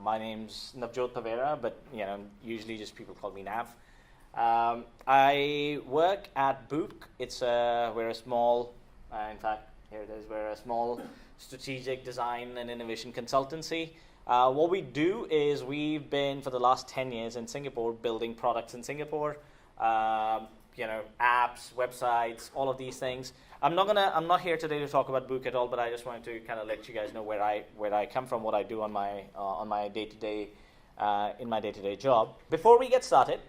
My name's Najot Pawera, but usually just people call me Nav. I work at Buuuk. We're a small, in fact, here it is. We're a small strategic design and innovation consultancy. What we do is we've been for the last 10 years in Singapore building products in Singapore. Apps, websites, all of these things. I'm not here today to talk about Buuuk at all, but I just wanted to kind of let you guys know where I come from, what I do on my day-to-day in my day-to-day job. Before we get started,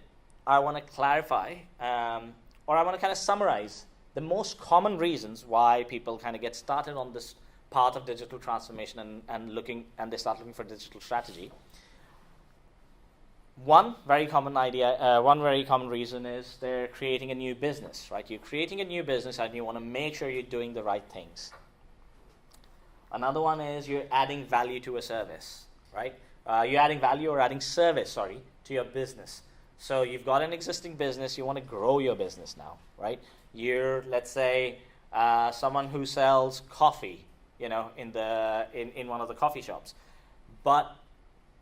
I want to clarify, or I want to kind of summarize the most common reasons why people kind of get started on this path of digital transformation and they start looking for digital strategy. One very common reason is they're creating a new business, right? You're creating a new business and you want to make sure you're doing the right things. Another one is you're adding value to a service, right? You're adding value or adding service, to your business. So you've got an existing business, you want to grow your business now, right? You're, let's say, someone who sells coffee, in one of the coffee shops, but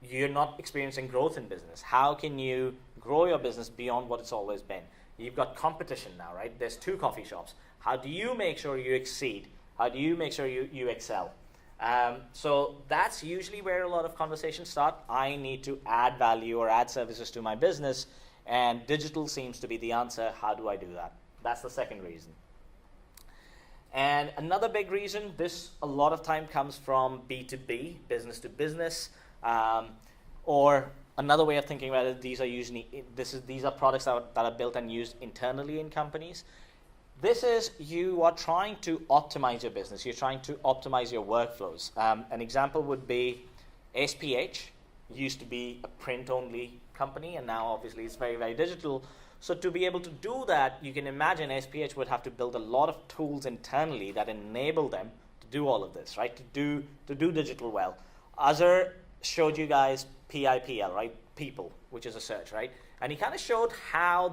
you're not experiencing growth in business. How can you grow your business beyond what it's always been? You've got competition now, right? There's 2 coffee shops. How do you make sure you exceed? How do you make sure you excel? So that's usually where a lot of conversations start. I need to add value or add services to my business, and digital seems to be the answer. How do I do that? That's the second reason. And another big reason, this a lot of time comes from B2B, business to business. Or another way of thinking about it, these are products that are built and used internally in companies. This is you are trying to optimize your business. You're trying to optimize your workflows. An example would be SPH used to be a print-only company, and now obviously it's very, very digital. So to be able to do that, you can imagine SPH would have to build a lot of tools internally that enable them to do all of this, right? To do digital well. Azure showed you guys PIPL, right? People, which is a search, right? And he kind of showed how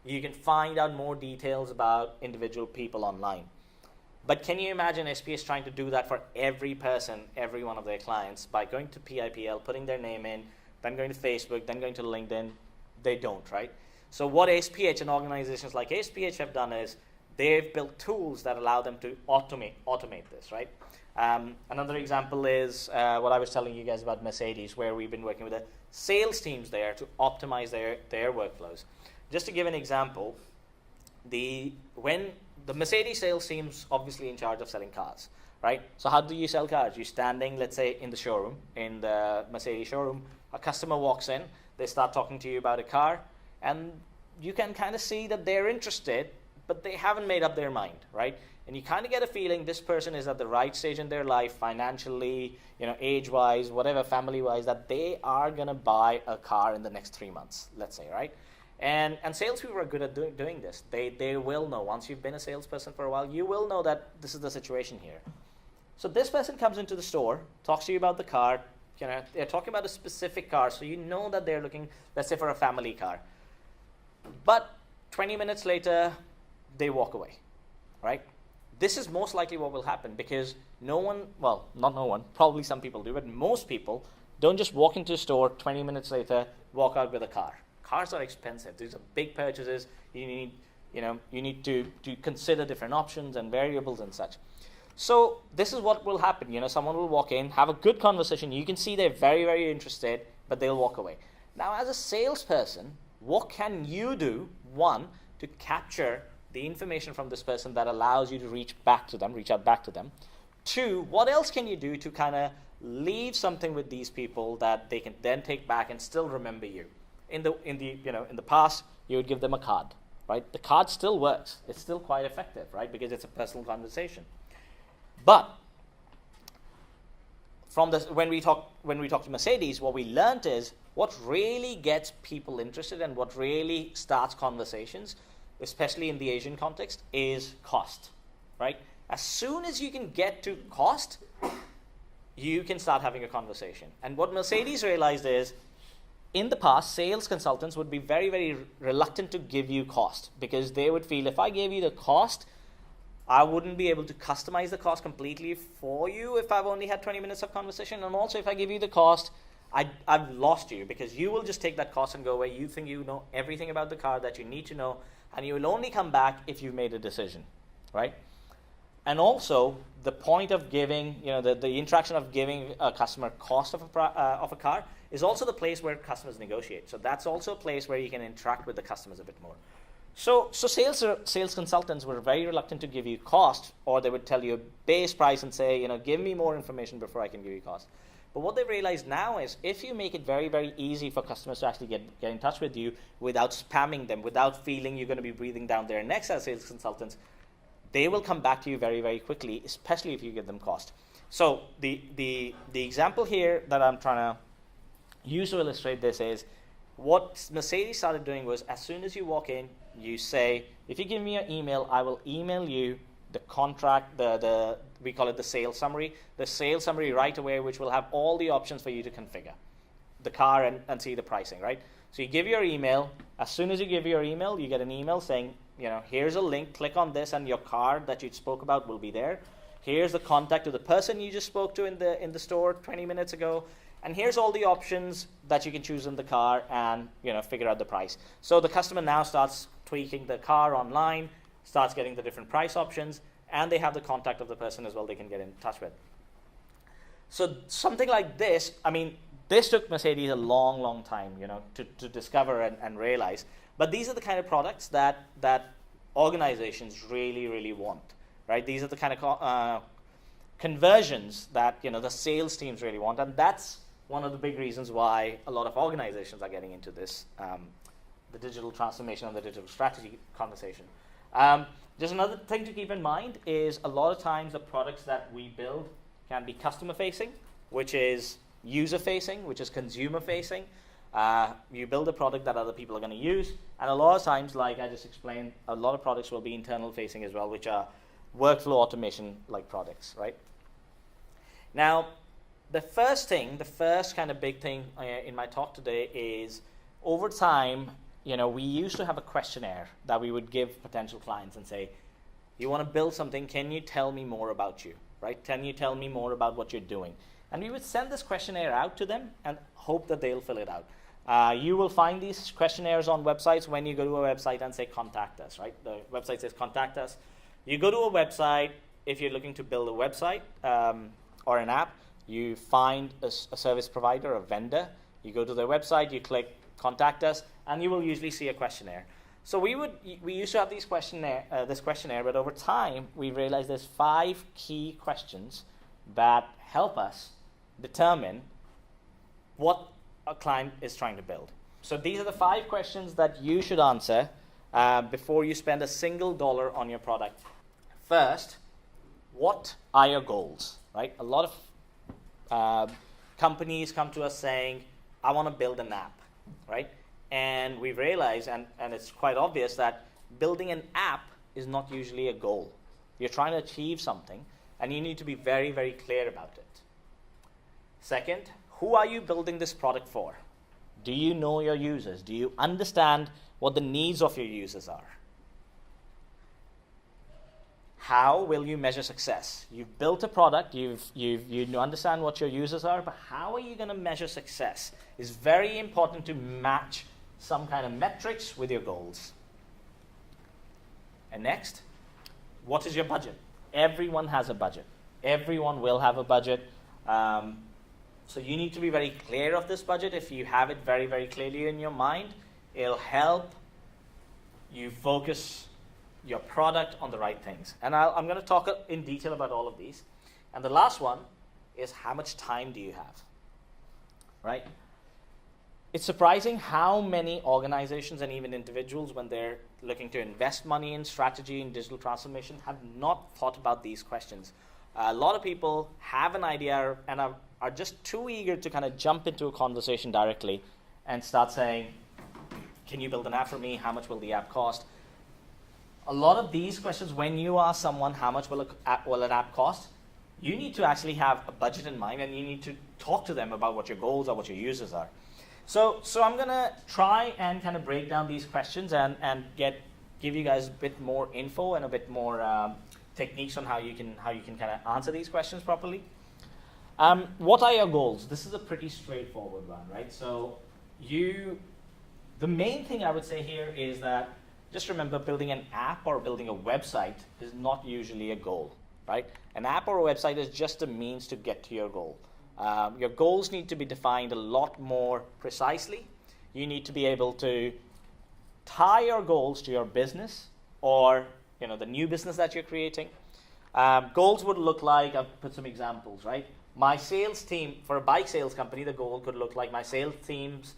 you can find out more details about individual people online. But can you imagine SPH trying to do that for every person, every one of their clients, by going to PIPL, putting their name in, then going to Facebook, then going to LinkedIn? They don't, right? So what SPH and organizations like SPH have done is they've built tools that allow them to automate this, right? Another example is what I was telling you guys about Mercedes, where we've been working with the sales teams there to optimize their workflows. Just to give an example, when the Mercedes sales team's obviously in charge of selling cars, right? So how do you sell cars? You're standing, let's say, in the showroom, in the Mercedes showroom. A customer walks in, they start talking to you about a car, and you can kind of see that they're interested, but they haven't made up their mind, right? And you kind of get a feeling this person is at the right stage in their life, financially, age-wise, whatever, family-wise, that they are going to buy a car in the next 3 months, let's say, right? And salespeople are good at doing this. They will know. Once you've been a salesperson for a while, you will know that this is the situation here. So this person comes into the store, talks to you about the car. They're talking about a specific car, so you know that they're looking, let's say, for a family car. But 20 minutes later, they walk away, right? This is most likely what will happen because not no one, probably some people do, but most people don't just walk into a store 20 minutes later, walk out with a car. Cars are expensive. These are big purchases. You need to consider different options and variables and such. So this is what will happen. Someone will walk in, have a good conversation. You can see they're very, very interested, but they'll walk away. Now, as a salesperson, what can you do, one, to capture the information from this person that allows you to reach out back to them? 2, what else can you do to kind of leave something with these people that they can then take back and still remember you? In the past, you would give them a card, right? The card still works. It's still quite effective, right? Because it's a personal conversation. But when we talk to Mercedes, what we learned is what really gets people interested and what really starts conversations, especially in the Asian context, is cost, right? As soon as you can get to cost, you can start having a conversation. And what Mercedes realized is, in the past, sales consultants would be very, very reluctant to give you cost because they would feel if I gave you the cost, I wouldn't be able to customize the cost completely for you if I've only had 20 minutes of conversation. And also if I give you the cost, I've lost you, because you will just take that cost and go away. You think you know everything about the car that you need to know, and you will only come back if you've made a decision, right? And also, the point of giving, the interaction of giving a customer cost of a car is also the place where customers negotiate. So that's also a place where you can interact with the customers a bit more. So sales consultants were very reluctant to give you cost, or they would tell you a base price and say, give me more information before I can give you cost. But what they've realized now is, if you make it very, very easy for customers to actually get in touch with you without spamming them, without feeling you're going to be breathing down their necks as sales consultants, they will come back to you very, very quickly, especially if you give them cost. So the example here that I'm trying to use to illustrate this is, what Mercedes started doing was, as soon as you walk in, you say, if you give me your email, I will email you the contract, we call it the sales summary right away, which will have all the options for you to configure the car and see the pricing, right? So you give your email. As soon as you give your email, you get an email saying, here's a link, click on this, and your car that you spoke about will be there. Here's the contact of the person you just spoke to in the store 20 minutes ago. And here's all the options that you can choose in the car, and figure out the price. So the customer now starts tweaking the car online, starts getting the different price options, and they have the contact of the person as well they can get in touch with. So something like this, this took Mercedes a long, long time, to discover and realize. But these are the kind of products that organizations really, really want, right? These are the kind of conversions that the sales teams really want, and that's one of the big reasons why a lot of organizations are getting into this, the digital transformation and the digital strategy conversation. Just another thing to keep in mind is, a lot of times the products that we build can be customer-facing, which is user-facing, which is consumer-facing. You build a product that other people are going to use, and a lot of times, like I just explained, a lot of products will be internal-facing as well, which are workflow automation-like products, right? Now, the first kind of big thing in my talk today is, over time, we used to have a questionnaire that we would give potential clients and say, you want to build something, can you tell me more about you, right? Can you tell me more about what you're doing? And we would send this questionnaire out to them and hope that they'll fill it out. You will find these questionnaires on websites when you go to a website and say, contact us, right? The website says, contact us. You go to a website, if you're looking to build a website or an app, you find a service provider, a vendor. You go to their website, you click contact us, and you will usually see a questionnaire. So we used to have this questionnaire, but over time we realized there's 5 key questions that help us determine what a client is trying to build. So these are the 5 questions that you should answer before you spend a single dollar on your product. First, what are your goals, right? A lot of companies come to us saying, I want to build an app, right? And we realize, and it's quite obvious, that building an app is not usually a goal. You're trying to achieve something, and you need to be very, very clear about it. Second, who are you building this product for? Do you know your users? Do you understand what the needs of your users are? How will you measure success? You've built a product, you understand what your users are, but how are you going to measure success? It's very important to match some kind of metrics with your goals. And next, what is your budget? Everyone has a budget. Everyone will have a budget. So you need to be very clear of this budget. If you have it very, very clearly in your mind, it'll help you focus your product on the right things. And I'm going to talk in detail about all of these. And the last one is, how much time do you have? Right? It's surprising how many organizations and even individuals, when they're looking to invest money in strategy and digital transformation, have not thought about these questions. A lot of people have an idea and are just too eager to kind of jump into a conversation directly and start saying, can you build an app for me? How much will the app cost? A lot of these questions, when you ask someone how much will an app cost, you need to actually have a budget in mind, and you need to talk to them about what your goals are, what your users are. So I'm going to try and kind of break down these questions and give you guys a bit more info and a bit more techniques on how you can kind of answer these questions properly. What are your goals? This is a pretty straightforward one, right? So the main thing I would say here is that just remember, building an app or building a website is not usually a goal, right? An app or a website is just a means to get to your goal. Your goals need to be defined a lot more precisely. You need to be able to tie your goals to your business or the new business that you're creating. Goals would look like, I've put some examples, right? My sales team, for a bike sales company, the goal could look like my sales team's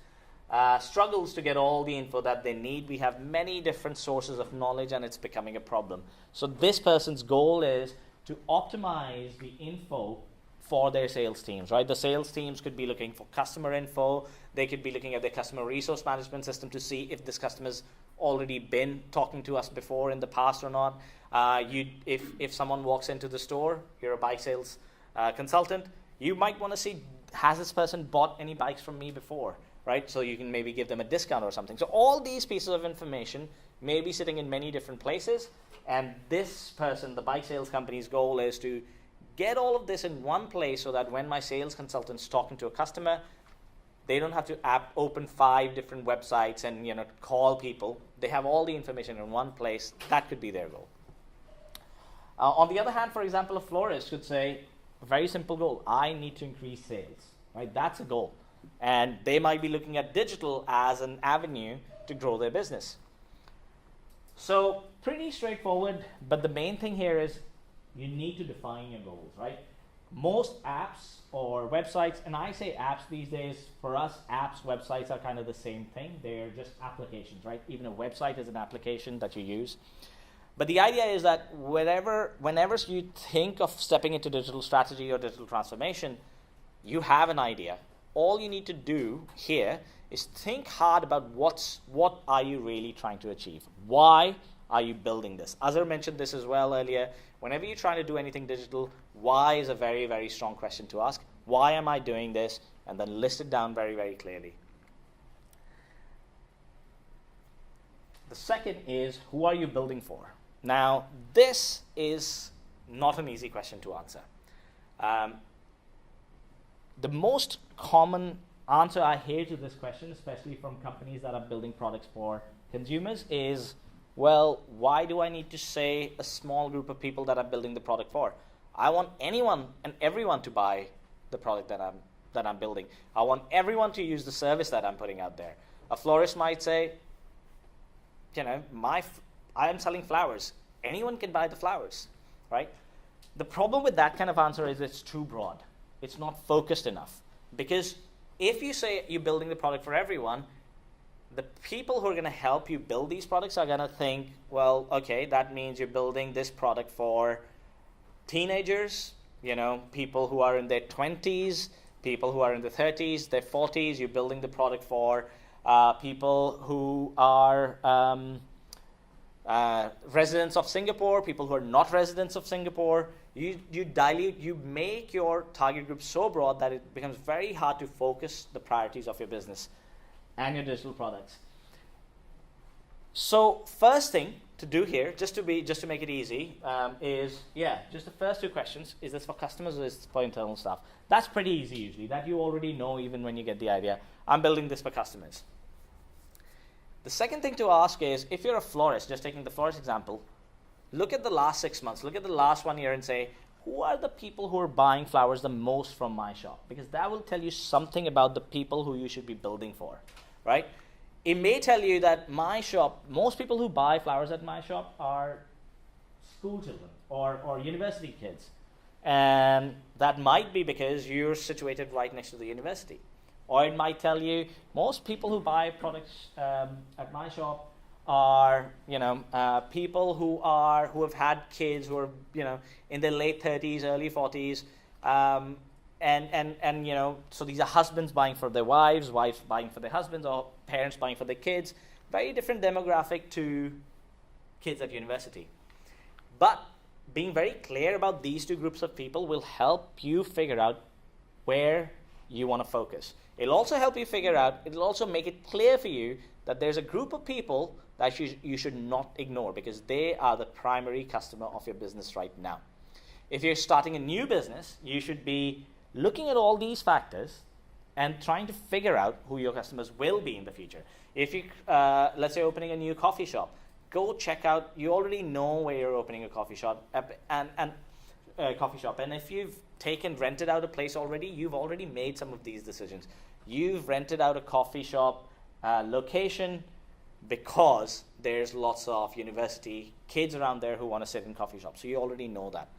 struggles to get all the info that they need. We have many different sources of knowledge and it's becoming a problem. So this person's goal is to optimize the info for their sales teams, right? The sales teams could be looking for customer info. They could be looking at their customer resource management system to see if this customer's already been talking to us before in the past or not. If someone walks into the store, you're a bike sales consultant, you might want to see, has this person bought any bikes from me before? Right? So you can maybe give them a discount or something. So all these pieces of information may be sitting in many different places, and this person, the bike sales company's goal is to get all of this in one place so that when my sales consultant's talking to a customer, they don't have to open 5 different websites and call people. They have all the information in one place. That could be their goal. On the other hand, for example, a florist could say, a very simple goal, I need to increase sales. Right? That's a goal. And they might be looking at digital as an avenue to grow their business. So pretty straightforward, but the main thing here is you need to define your goals, right? Most apps or websites, and I say apps these days, for us, apps, websites are kind of the same thing. They're just applications, right? Even a website is an application that you use. But the idea is that whenever you think of stepping into digital strategy or digital transformation, you have an idea. All you need to do here is think hard about what are you really trying to achieve? Why are you building this? Azhar mentioned this as well earlier. Whenever you're trying to do anything digital, why is a very, very strong question to ask. Why am I doing this? And then list it down very, very clearly. The second is, who are you building for? Now, this is not an easy question to answer. The most common answer I hear to this question, especially from companies that are building products for consumers, is, well, why do I need to say a small group of people that I'm building the product for? I want anyone and everyone to buy the product that I'm building. I want everyone to use the service that I'm putting out there. A florist might say, I am selling flowers. Anyone can buy the flowers, right? The problem with that kind of answer is it's too broad. It's not focused enough. Because if you say you're building the product for everyone, the people who are going to help you build these products are going to think, well, okay, that means you're building this product for teenagers, people who are in their 20s, people who are in their 30s, their 40s. You're building the product for people who are residents of Singapore, people who are not residents of Singapore. You make your target group so broad that it becomes very hard to focus the priorities of your business and your digital products. So first thing to do here, just to make it easy, is just the first 2 questions. Is this for customers or is this for internal staff? That's pretty easy usually. That you already know even when you get the idea. I'm building this for customers. The second thing to ask is, if you're a florist, just taking the florist example, look at the last 6 months, look at the last 1 year and say, who are the people who are buying flowers the most from my shop? Because that will tell you something about the people who you should be building for, right? It may tell you that my shop, most people who buy flowers at my shop are school children or university kids. And that might be because you're situated right next to the university. Or it might tell you most people who buy products at my shop are people who have had kids who are in their late 30s, early 40s, and so these are husbands buying for their wives buying for their husbands, or parents buying for their kids. Very different demographic to kids at university. But being very clear about these 2 groups of people will help you figure out where you want to focus. It'll also help you figure out, it'll also make it clear for you that there's a group of people that you should not ignore, because they are the primary customer of your business right now. If you're starting a new business, you should be looking at all these factors and trying to figure out who your customers will be in the future. If you, let's say, opening a new coffee shop, go check out. You already know where you're opening a coffee shop, and if you've rented out a place already, you've already made some of these decisions. You've rented out a coffee shop location because there's lots of university kids around there who want to sit in coffee shops. So you already know that.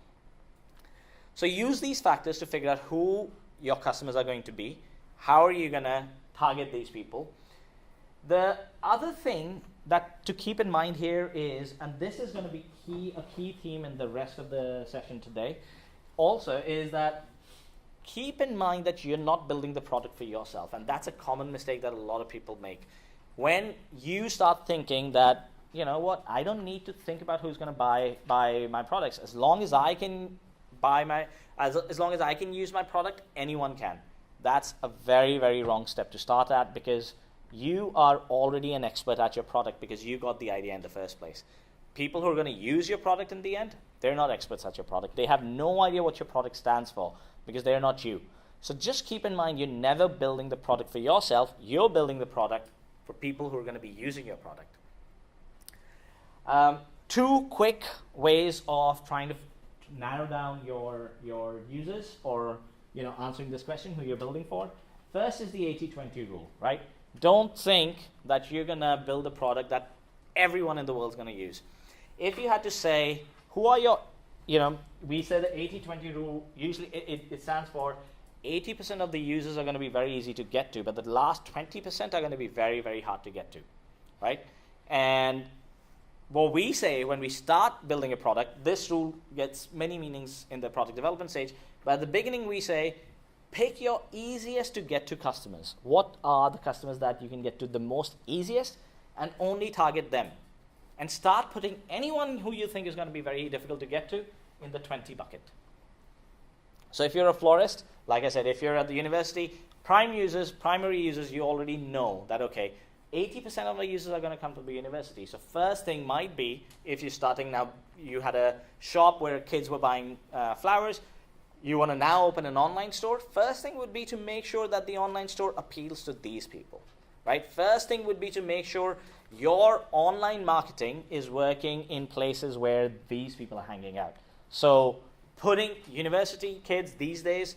So use these factors to figure out who your customers are going to be. How are you going to target these people? The other thing that to keep in mind here is, and this is going to be a key theme in the rest of the session today, also is that keep in mind that you're not building the product for yourself. And that's a common mistake that a lot of people make. When you start thinking that, you know what, I don't need to think about who's going to buy my products. As long as I can as long as I can use my product, anyone can. That's a very, very wrong step to start at, because you are already an expert at your product because you got the idea in the first place. People who are going to use your product in the end, they're not experts at your product. They have no idea what your product stands for because they're not you. So just keep in mind, you're never building the product for yourself. You're building the product for people who are going to be using your product. Two quick ways of trying to narrow down your users, or answering this question, who you're building for. First is the 80-20 rule, right? Don't think that you're going to build a product that everyone in the world is going to use. If you had to say, who are your, we say the 80-20 rule, usually it stands for 80% of the users are going to be very easy to get to, but the last 20% are going to be very, very hard to get to, right? And what we say when we start building a product, this rule gets many meanings in the product development stage, but at the beginning we say, pick your easiest to get to customers. What are the customers that you can get to the most easiest, and only target them. And start putting anyone who you think is going to be very difficult to get to in the 20 bucket. So if you're a florist, like I said, if you're at the university, primary users, you already know that, okay, 80% of the users are going to come from the university. So first thing might be, if you're starting now, you had a shop where kids were buying flowers, you want to now open an online store. First thing would be to make sure that the online store appeals to these people, right? First thing would be to make sure your online marketing is working in places where these people are hanging out. So putting university kids these days,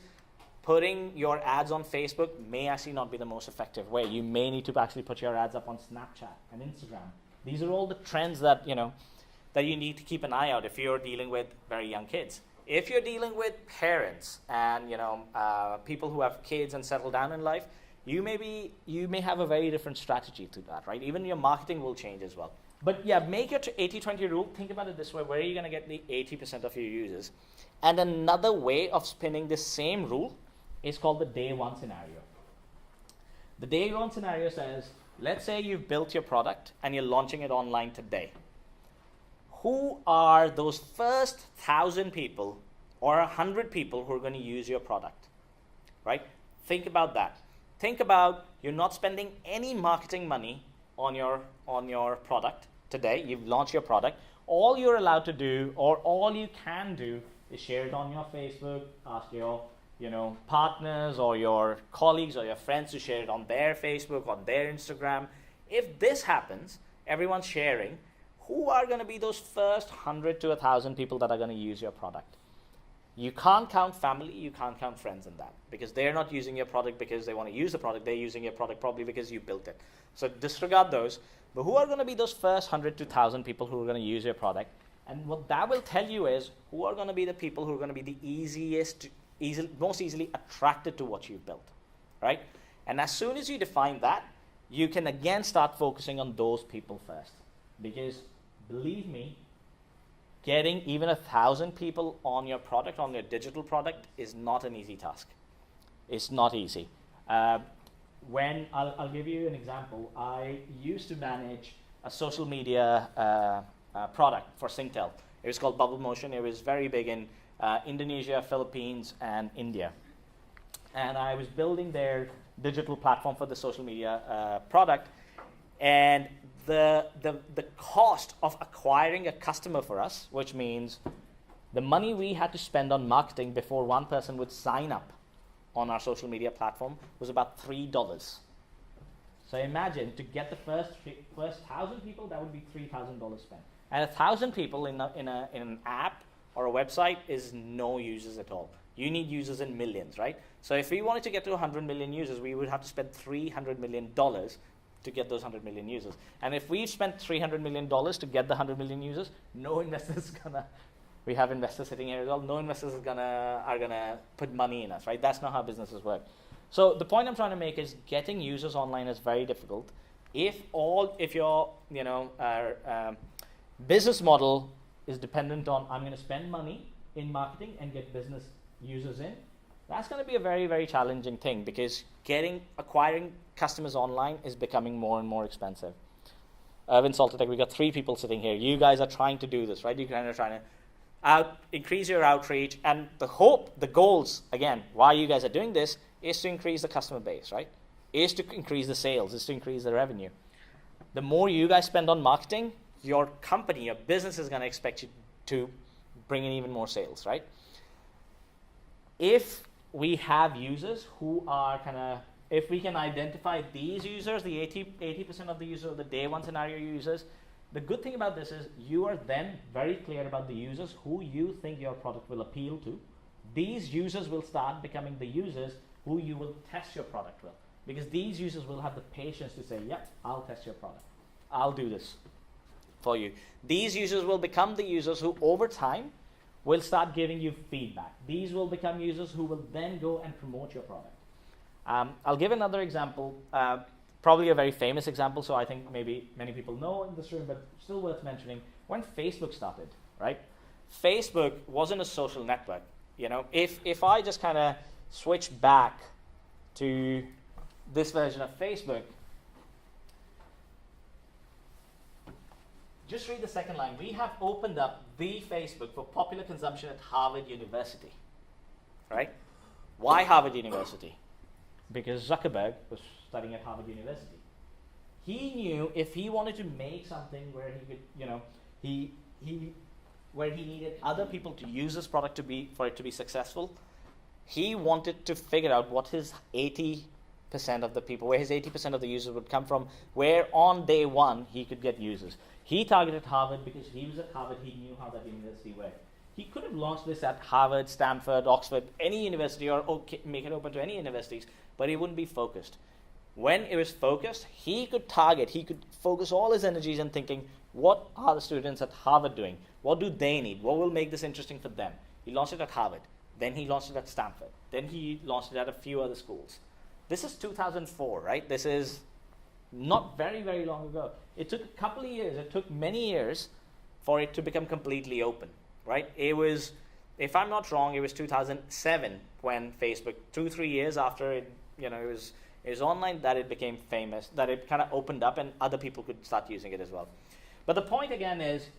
putting your ads on Facebook may actually not be the most effective way. You may need to actually put your ads up on Snapchat and Instagram. These are all the trends that that you need to keep an eye out if you're dealing with very young kids. If you're dealing with parents and people who have kids and settle down in life, you may have a very different strategy to that, right? Even your marketing will change as well. But yeah, make your 80-20 rule. Think about it this way: where are you going to get the 80% of your users? And another way of spinning this same rule is called the day one scenario. The day one scenario says, let's say you've built your product and you're launching it online today. Who are those first 1,000 people or 100 people who are going to use your product, right? Think about that. Think about, you're not spending any marketing money on your product today. You've launched your product. All you're allowed to do, or all you can do, is share it on your Facebook, ask your partners or your colleagues or your friends to share it on their Facebook, on their Instagram. If this happens, everyone's sharing, who are going to be those first 100 to 1,000 people that are going to use your product? You can't count family, you can't count friends in that, because they're not using your product because they want to use the product. They're using your product probably because you built it. So disregard those. But who are going to be those first 100 to 1,000 people who are going to use your product? And what that will tell you is, who are going to be the people who are going to be the most easily attracted to what you've built, right? And as soon as you define that, you can again start focusing on those people first. Because believe me, getting even 1,000 people on your product, on your digital product, is not an easy task. It's not easy. When I'll give you an example. I used to manage a social media product for Singtel. It was called Bubble Motion. It was very big in Indonesia, Philippines, and India. And I was building their digital platform for the social media product. And the cost of acquiring a customer for us, which means the money we had to spend on marketing before one person would sign up on our social media platform was about $3. So imagine, to get the first 1,000 people, that would be $3,000 spent. And 1,000 people in an app or a website is no users at all. You need users in millions, right? So if we wanted to get to 100 million users, we would have to spend $300 million to get those 100 million users. And if we've spent $300 million to get the 100 million users, no investors gonna, we have investors sitting here as well, no investors are gonna put money in us, right? That's not how businesses work. So the point I'm trying to make is getting users online is very difficult. If your business model is dependent on, I'm going to spend money in marketing and get business users in, that's going to be a very, very challenging thing, because acquiring customers online is becoming more and more expensive. Urban Saltatech, we got 3 people sitting here. You guys are trying to do this, right? You're kind of trying to increase your outreach, and the goals, again, why you guys are doing this is to increase the customer base, right? Is to increase the sales, is to increase the revenue. The more you guys spend on marketing, your company, your business is going to expect you to bring in even more sales, right? If we have users who are if we can identify these users, the 80% of the users, or the day one scenario users, the good thing about this is you are then very clear about the users who you think your product will appeal to. These users will start becoming the users who you will test your product with, because these users will have the patience to say, yep, I'll test your product. I'll do this for you. These users will become the users who over time will start giving you feedback. These will become users who will then go and promote your product. I'll give another example, probably a very famous example, so I think maybe many people know in this room, but still worth mentioning. When Facebook started, right? Facebook wasn't a social network. If I just kind of switch back to this version of Facebook, just read the second line. We have opened up the Facebook for popular consumption at Harvard University, right? Why Harvard University? Because Zuckerberg was studying at Harvard University. He knew if he wanted to make something where he could, where he needed other people to use this product for it to be successful, he wanted to figure out what his 80% of the people, where his 80% of the users would come from, where on day one he could get users. He targeted Harvard because he was at Harvard, he knew how that university worked. He could have launched this at Harvard, Stanford, Oxford, any university, or make it open to any universities, but he wouldn't be focused. When it was focused, he could focus all his energies in thinking, what are the students at Harvard doing? What do they need? What will make this interesting for them? He launched it at Harvard. Then he launched it at Stanford. Then he launched it at a few other schools. This is 2004, right? This is not very, very long ago. It took a couple of years. It took many years for it to become completely open, right? It was, if I'm not wrong, it was 2007 when Facebook, 2-3 years after it was online, that it became famous, that it kind of opened up and other people could start using it as well. But the point again is,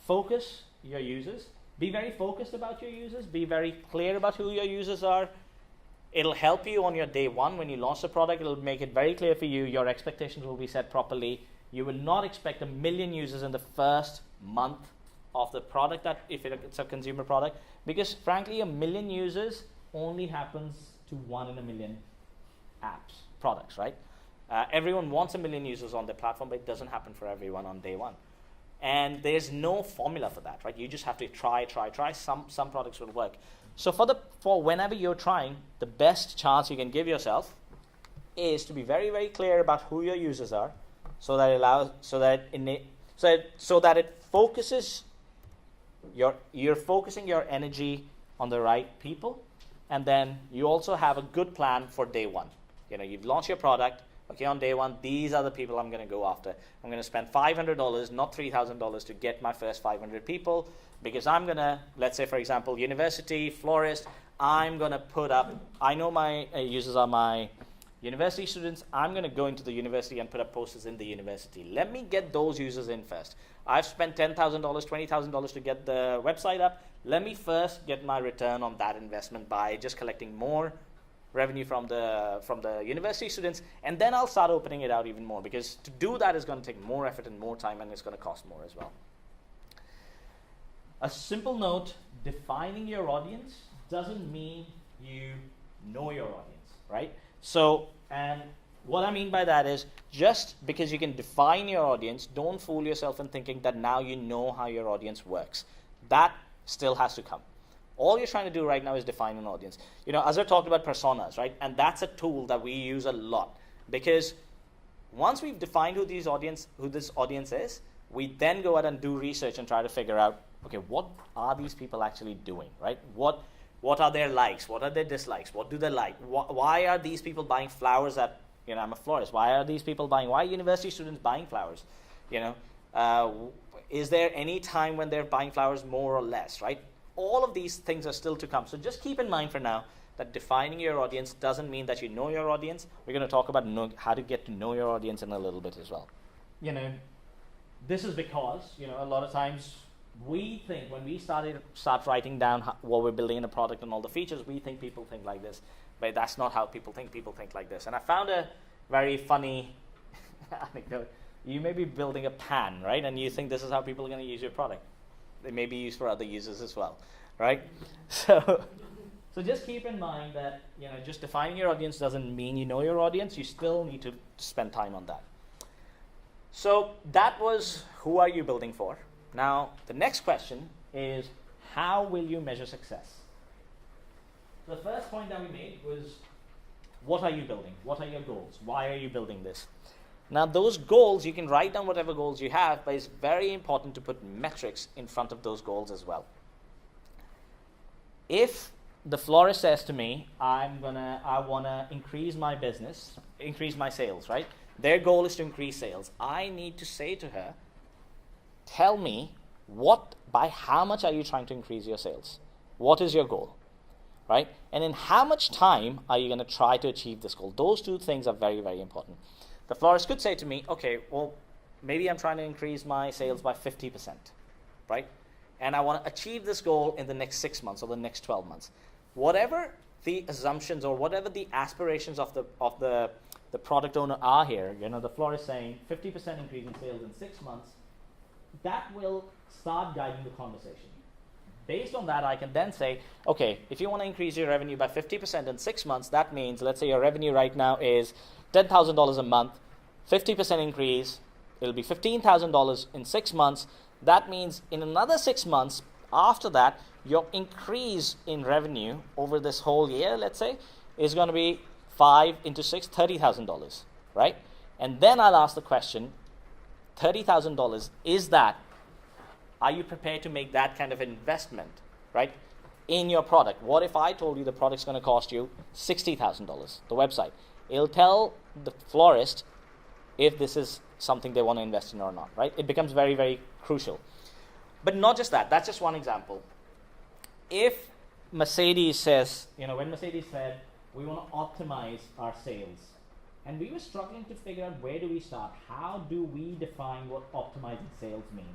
focus your users. Be very focused about your users. Be very clear about who your users are. It'll help you on your day one when you launch the product. It'll make it very clear for you. Your expectations will be set properly. You will not expect 1 million users in the first month of the product, if it's a consumer product, because frankly, 1 million users only happens to 1 in a million products, right? Everyone wants 1 million users on their platform, but it doesn't happen for everyone on day one. And there's no formula for that, right? You just have to try. Some products will work. So for whenever you're trying, the best chance you can give yourself is to be very, very clear about who your users are, so that it focuses you're focusing your energy on the right people, and then you also have a good plan for day one. You've launched your product. Okay, on day one, these are the people I'm going to go after. I'm going to spend $500, not $3,000, to get my first 500 people, because I'm going to, let's say, for example, university, florist, I'm going to put up, I know my users are my university students. I'm going to go into the university and put up posters in the university. Let me get those users in first. I've spent $10,000, $20,000 to get the website up. Let me first get my return on that investment by just collecting more revenue from the university students, and then I'll start opening it out even more, because to do that is going to take more effort and more time, and it's going to cost more as well. A simple note, defining your audience doesn't mean you know your audience, right? So, and what I mean by that is, just because you can define your audience, don't fool yourself in thinking that now you know how your audience works. That still has to come. All you're trying to do right now is define an audience. You know, Azhar talked about personas, right? And that's a tool that we use a lot, because once we've defined who this audience is, we then go out and do research and try to figure out, okay, what are these people actually doing, right? What are their likes? What are their dislikes? What do they like? Why are these people buying flowers at, you know, I'm a florist. Why are university students buying flowers? You know, is there any time when they're buying flowers more or less, right? All of these things are still to come. So just keep in mind for now that defining your audience doesn't mean that you know your audience. We're going to talk about how to get to know your audience in a little bit as well. You know, this is because, you know, a lot of times we think, when we start writing down what we're building in a product and all the features, we think people think like this. But that's not how people think. People think like this. And I found a very funny anecdote. You may be building a pan, right? And you think this is how people are going to use your product. They may be used for other users as well, right? So just keep in mind that, you know, just defining your audience doesn't mean you know your audience. You still need to spend time on that. So that was, who are you building for? Now, the next question is, how will you measure success? The first point that we made was, what are you building? What are your goals? Why are you building this? Now, those goals, you can write down whatever goals you have, but it's very important to put metrics in front of those goals as well. If the florist says to me, I want to increase my business, increase my sales, right? Their goal is to increase sales. I need to say to her, tell me, by how much are you trying to increase your sales? What is your goal, right? And in how much time are you going to try to achieve this goal? Those two things are very, very important. The florist could say to me, okay, well, maybe I'm trying to increase my sales by 50%, right? And I want to achieve this goal in the next 6 months or the next 12 months. Whatever the assumptions or whatever the aspirations of the product owner are here, you know, the florist saying 50% increase in sales in 6 months, that will start guiding the conversation. Based on that, I can then say, okay, if you want to increase your revenue by 50% in 6 months, that means, let's say your revenue right now is $10,000 a month, 50% increase, it'll be $15,000 in 6 months. That means in another 6 months after that, your increase in revenue over this whole year, let's say, is going to be 5 into 6, $30,000, right? And then I'll ask the question, $30,000, are you prepared to make that kind of investment, right, in your product? What if I told you the product's going to cost you $60,000, the website? It'll tell the florist if this is something they want to invest in or not, right? It becomes very, very crucial. But not just that. That's just one example. If Mercedes says, you know, when Mercedes said, we want to optimize our sales, and we were struggling to figure out, where do we start? How do we define what optimizing sales means?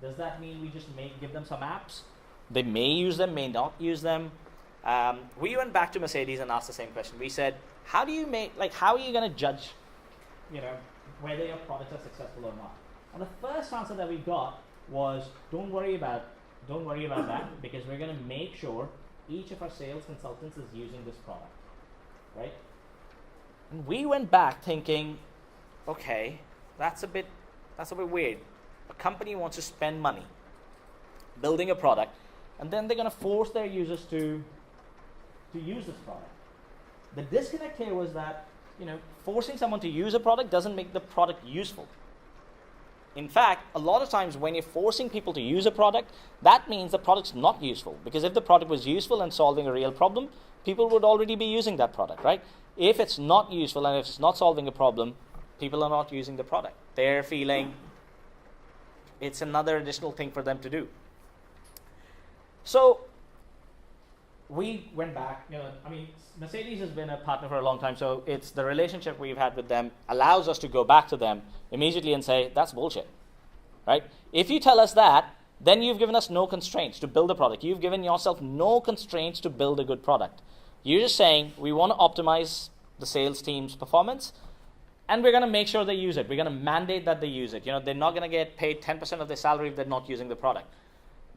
Does that mean we just give them some apps? They may use them, may not use them. We went back to Mercedes and asked the same question. We said, how are you going to judge, you know, whether your products are successful or not? And the first answer that we got was, don't worry about that, because we're going to make sure each of our sales consultants is using this product, right? And we went back thinking, okay, that's a bit weird. A company wants to spend money building a product, and then they're going to force their users to use this product. The disconnect here was that, you know, forcing someone to use a product doesn't make the product useful. In fact, a lot of times when you're forcing people to use a product, that means the product's not useful. Because if the product was useful and solving a real problem, people would already be using that product, right? If it's not useful and if it's not solving a problem, people are not using the product. They're feeling it's another additional thing for them to do. So we went back, you know, I mean, Mercedes has been a partner for a long time, so it's the relationship we've had with them allows us to go back to them immediately and say, that's bullshit, right? If you tell us that, then you've given us no constraints to build a product. You've given yourself no constraints to build a good product. You're just saying, we want to optimize the sales team's performance, and we're going to make sure they use it. We're going to mandate that they use it. You know, they're not going to get paid 10% of their salary if they're not using the product.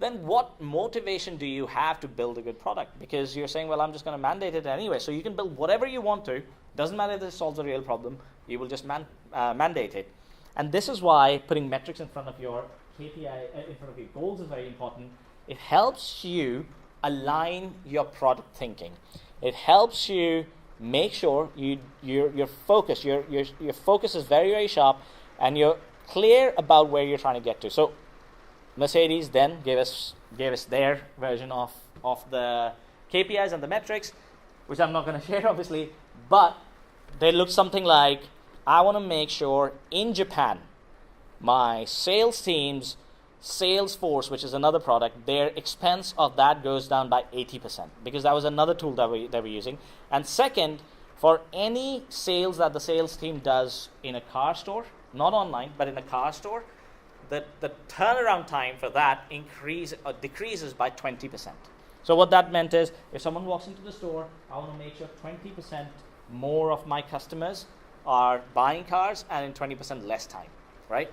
then what motivation do you have to build a good product? Because you're saying, well, I'm just going to mandate it anyway. So you can build whatever you want to. Doesn't matter if it solves a real problem. You will just mandate it. And this is why putting metrics in front of your KPI, in front of your goals is very important. It helps you align your product thinking. It helps you make sure your focus is very, very sharp, and you're clear about where you're trying to get to. So Mercedes then gave us their version of the KPIs and the metrics, which I'm not going to share obviously, but they look something like, I want to make sure in Japan, my sales team's sales force, which is another product, their expense of that goes down by 80%, because that was another tool that we were using. And second, for any sales that the sales team does in a car store, not online, but in a car store, the turnaround time for that decreases by 20%. So what that meant is, if someone walks into the store, I want to make sure 20% more of my customers are buying cars and in 20% less time, right?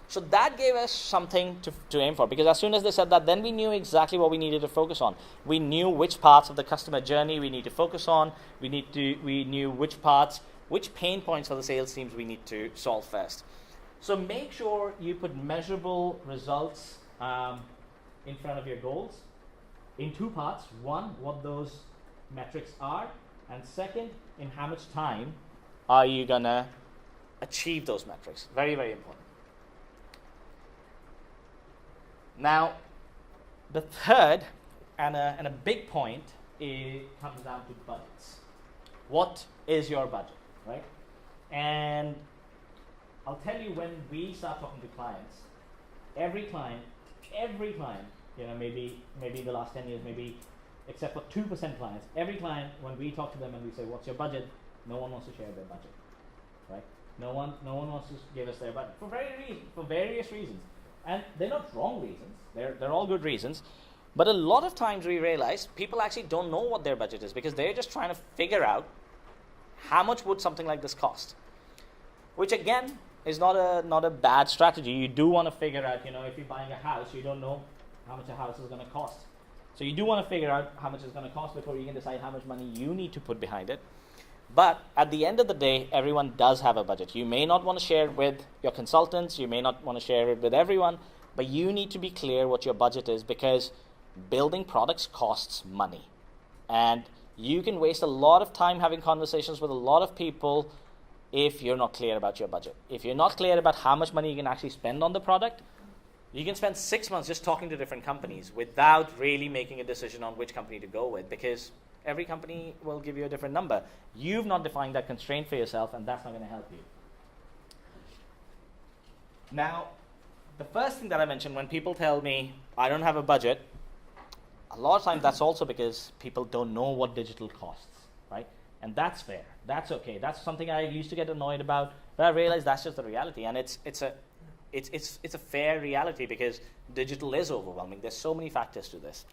So that gave us something to aim for, because as soon as they said that, then we knew exactly what we needed to focus on. We knew which parts of the customer journey we need to focus on. We knew which pain points for the sales teams we need to solve first. So make sure you put measurable results in front of your goals in two parts. One, what those metrics are, and second, in how much time are you gonna achieve those metrics. Very, very important. Now, the third and a big point comes down to budgets. What is your budget, right? And I'll tell you, when we start talking to clients, every client, maybe in the last 10 years, maybe except for 2% clients, every client, when we talk to them and we say, what's your budget? No one wants to share their budget, right? No one wants to give us their budget for various reasons. And they're not wrong reasons. They're all good reasons. But a lot of times we realize people actually don't know what their budget is, because they're just trying to figure out how much would something like this cost. Which again is not a bad strategy. You do want to figure out, if you're buying a house, you don't know how much a house is going to cost. So you do want to figure out how much it's going to cost before you can decide how much money you need to put behind it. But at the end of the day, everyone does have a budget. You may not want to share it with your consultants, you may not want to share it with everyone, but you need to be clear what your budget is, because building products costs money. And you can waste a lot of time having conversations with a lot of people if you're not clear about your budget. If you're not clear about how much money you can actually spend on the product, you can spend 6 months just talking to different companies without really making a decision on which company to go with, because every company will give you a different number. You've not defined that constraint for yourself, and that's not going to help you. Now, the first thing that I mentioned, when people tell me, I don't have a budget, a lot of times that's also because people don't know what digital costs, right? And that's fair. That's okay. That's something I used to get annoyed about, but I realized that's just the reality, and it's a fair reality, because digital is overwhelming. There's so many factors to this.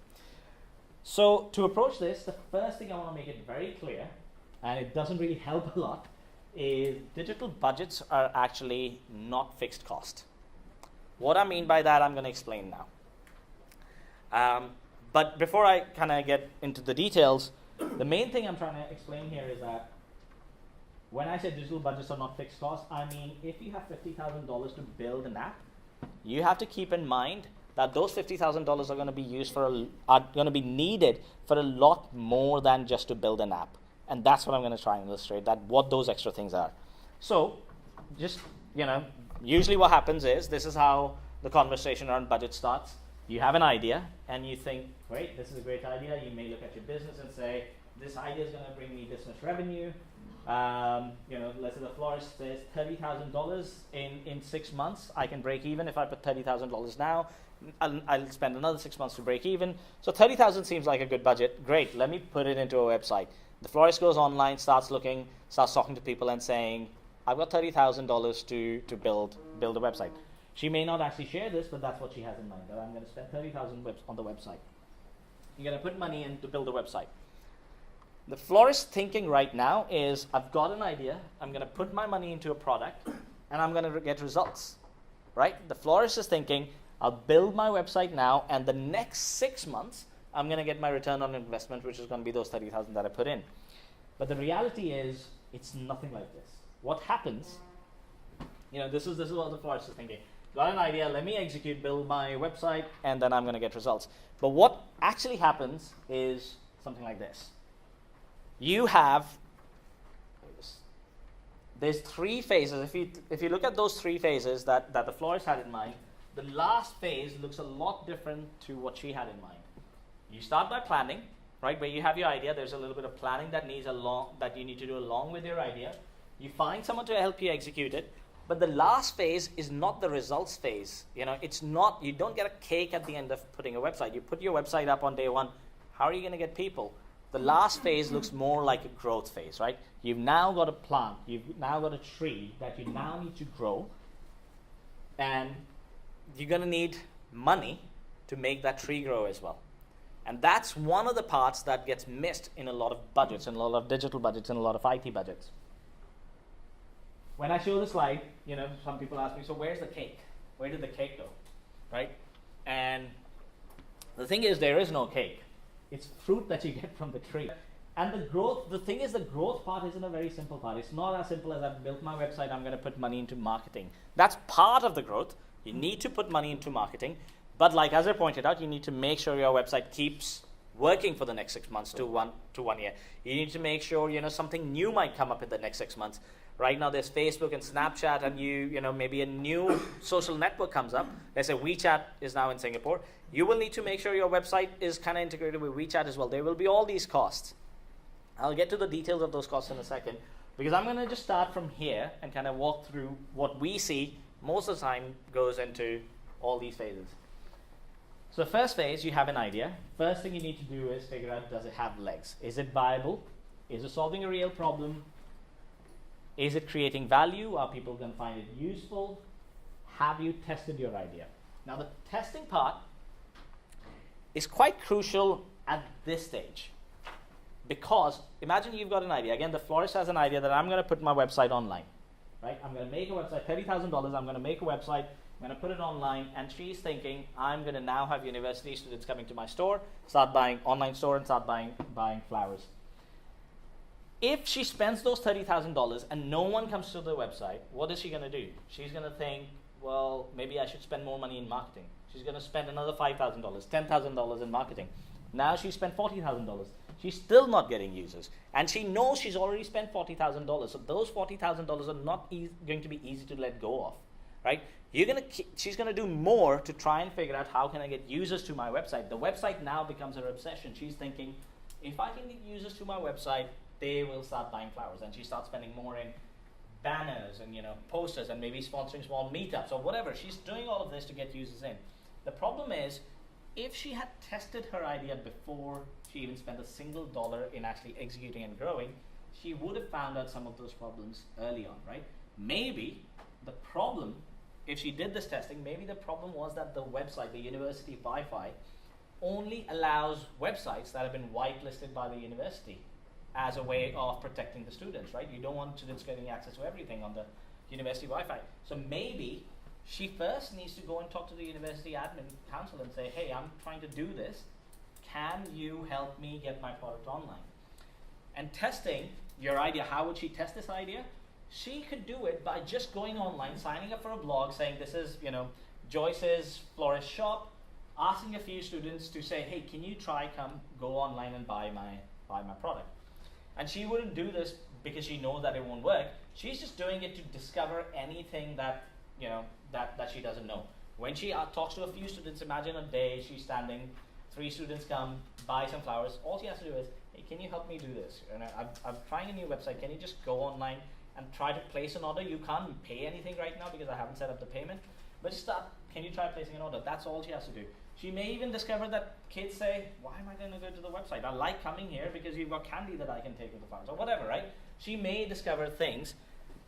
So to approach this, the first thing I want to make it very clear, and it doesn't really help a lot, is digital budgets are actually not fixed cost. What I mean by that, I'm going to explain now. But before I kind of get into the details, the main thing I'm trying to explain here is that when I say digital budgets are not fixed costs, I mean if you have $50,000 to build an app, you have to keep in mind that those $50,000 are going to be needed for a lot more than just to build an app. And that's what I'm going to try and illustrate, that what those extra things are. So just, usually what happens is, this is how the conversation around budget starts. You have an idea and you think, great, this is a great idea. You may look at your business and say, this idea is going to bring me this much revenue. Let's say the florist says $30,000 in 6 months. I can break even if I put $30,000 now. I'll spend another 6 months to break even. So $30,000 seems like a good budget. Great, let me put it into a website. The florist goes online, starts talking to people and saying, I've got $30,000 to build a website. She may not actually share this, but that's what she has in mind, that I'm going to spend $30,000 on the website. You're going to put money in to build a website. The florist thinking right now is, I've got an idea, I'm going to put my money into a product, and I'm going to get results, right? The florist is thinking, I'll build my website now, and the next 6 months, I'm going to get my return on investment, which is going to be those 30,000 that I put in. But the reality is, it's nothing like this. What happens, this is what the florist is thinking. Got an idea, let me execute, build my website, and then I'm going to get results. But what actually happens is something like this. You have, there's 3 phases. If you look at those 3 phases that the florist had in mind, the last phase looks a lot different to what she had in mind. You start by planning, right? Where you have your idea, there's a little bit of planning that you need to do along with your idea. You find someone to help you execute it. But the last phase is not the results phase. It's not, you don't get a cake at the end of putting a website. You put your website up on day 1. How are you going to get people? The last phase looks more like a growth phase, right? You've now got a plant. You've now got a tree that you now need to grow. And you're going to need money to make that tree grow as well. And that's one of the parts that gets missed in a lot of budgets, and a lot of digital budgets, and a lot of IT budgets. When I show the slide, some people ask me, so where's the cake? Where did the cake go, right? And the thing is, there is no cake. It's fruit that you get from the tree. And the growth part isn't a very simple part. It's not as simple as I've built my website, I'm going to put money into marketing. That's part of the growth. You need to put money into marketing. But like as I pointed out, you need to make sure your website keeps working for the next 6 months to one year. You need to make sure, something new might come up in the next 6 months. Right now there's Facebook and Snapchat, and maybe a new social network comes up. Let's say WeChat is now in Singapore. You will need to make sure your website is kind of integrated with WeChat as well. There will be all these costs. I'll get to the details of those costs in a second, because I'm going to just start from here and kind of walk through what we see most of the time goes into all these phases. So first phase, you have an idea. First thing you need to do is figure out, does it have legs? Is it viable? Is it solving a real problem? Is it creating value? Are people going to find it useful? Have you tested your idea? Now the testing part is quite crucial at this stage, because imagine you've got an idea. Again, the florist has an idea that I'm going to put my website online, right? I'm going to make a website, $30,000. I'm going to make a website. I'm going to put it online, and she's thinking, I'm going to now have university students coming to my store, start buying online store, and start buying flowers. If she spends those $30,000 and no one comes to the website, what is she going to do? She's going to think, well, maybe I should spend more money in marketing. She's going to spend another $5,000, $10,000 in marketing. Now she's spent $40,000. She's still not getting users. And she knows she's already spent $40,000. So those $40,000 are not going to be easy to let go of, right? She's going to do more to try and figure out, how can I get users to my website? The website now becomes her obsession. She's thinking, if I can get users to my website, they will start buying flowers. And she starts spending more in banners and posters, and maybe sponsoring small meetups or whatever. She's doing all of this to get users in. The problem is, if she had tested her idea before she even spent a single dollar in actually executing and growing, she would have found out some of those problems early on, right? Maybe the problem, if she did this testing, maybe the problem was that the website, the university Wi-Fi, only allows websites that have been whitelisted by the university as a way of protecting the students, right? You don't want students getting access to everything on the university Wi-Fi. So maybe she first needs to go and talk to the university admin council and say, hey, I'm trying to do this. Can you help me get my product online? And testing your idea, how would she test this idea? She could do it by just going online, signing up for a blog, saying this is, Joyce's florist shop, asking a few students to say, hey, can you go online and buy my product? And she wouldn't do this because she knows that it won't work. She's just doing it to discover anything that that she doesn't know. When she talks to a few students, imagine a day she's standing, 3 students come, buy some flowers. All she has to do is, hey, can you help me do this? I'm trying a new website. Can you just go online and try to place an order? You can't pay anything right now because I haven't set up the payment. But just start, can you try placing an order? That's all she has to do. She may even discover that kids say, why am I going to go to the website? I like coming here because you've got candy that I can take with the flowers, or whatever, right? She may discover things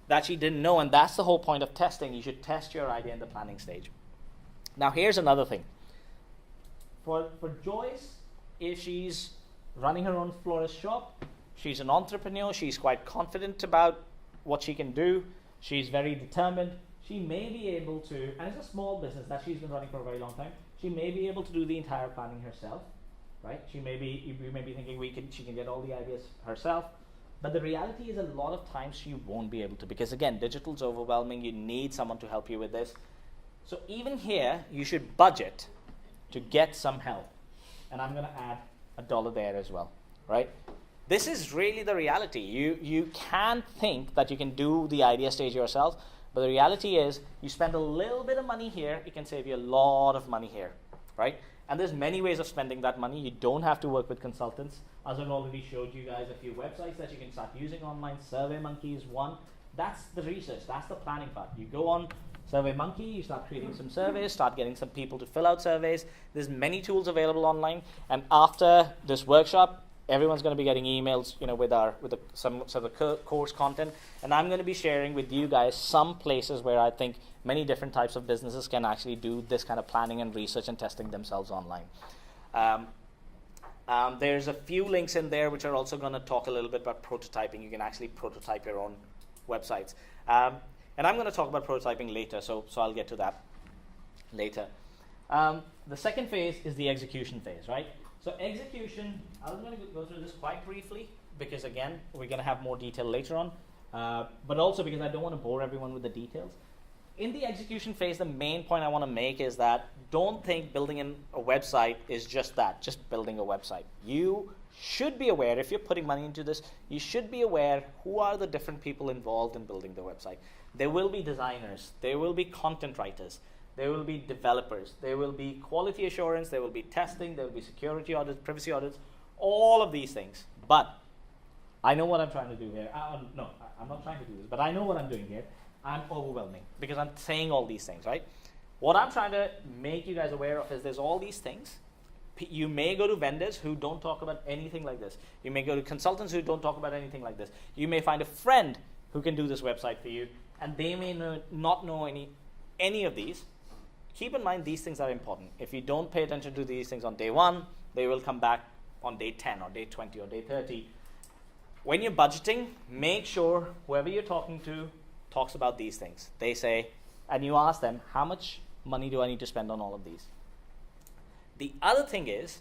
that she didn't know, and that's the whole point of testing. You should test your idea in the planning stage. Now here's another thing. For Joyce, if she's running her own florist shop, she's an entrepreneur, she's quite confident about what she can do, she's very determined, she may be able to, and it's a small business that she's been running for a very long time, she may be able to do the entire planning herself, right? You may be thinking she can get all the ideas herself, but the reality is a lot of times she won't be able to, because again, digital's overwhelming, you need someone to help you with this. So even here, you should budget to get some help. And I'm going to add $1 there as well, right? This is really the reality. You can think that you can do the idea stage yourself, but the reality is you spend a little bit of money here, it can save you a lot of money here, right? And there's many ways of spending that money. You don't have to work with consultants. As I've already showed you guys a few websites that you can start using online. SurveyMonkey is one. That's the research, that's the planning part. You go on SurveyMonkey, you start creating some surveys, start getting some people to fill out surveys. There's many tools available online, and after this workshop, everyone's going to be getting emails, with some sort of course content, and I'm going to be sharing with you guys some places where I think many different types of businesses can actually do this kind of planning and research and testing themselves online. There's a few links in there which are also going to talk a little bit about prototyping. You can actually prototype your own websites. And I'm going to talk about prototyping later, so I'll get to that later. The second phase is the execution phase, right? So execution, I'm going to go through this quite briefly, because again, we're going to have more detail later on, but also because I don't want to bore everyone with the details. In the execution phase, the main point I want to make is that don't think building a website is just that, just building a website. You should be aware, if you're putting money into this, you should be aware who are the different people involved in building the website. There will be designers, there will be content writers, there will be developers, there will be quality assurance, there will be testing, there will be security audits, privacy audits, all of these things. But I know what I'm trying to do here. No, I'm not trying to do this, but I know what I'm doing here. I'm overwhelming because I'm saying all these things, right? What I'm trying to make you guys aware of is there's all these things. You may go to vendors who don't talk about anything like this. You may go to consultants who don't talk about anything like this. You may find a friend who can do this website for you, and they may not know any of these. Keep in mind these things are important. If you don't pay attention to these things on day 1, they will come back on day 10 or day 20 or day 30. When you're budgeting, make sure whoever you're talking to talks about these things. They say, and you ask them, how much money do I need to spend on all of these? The other thing is,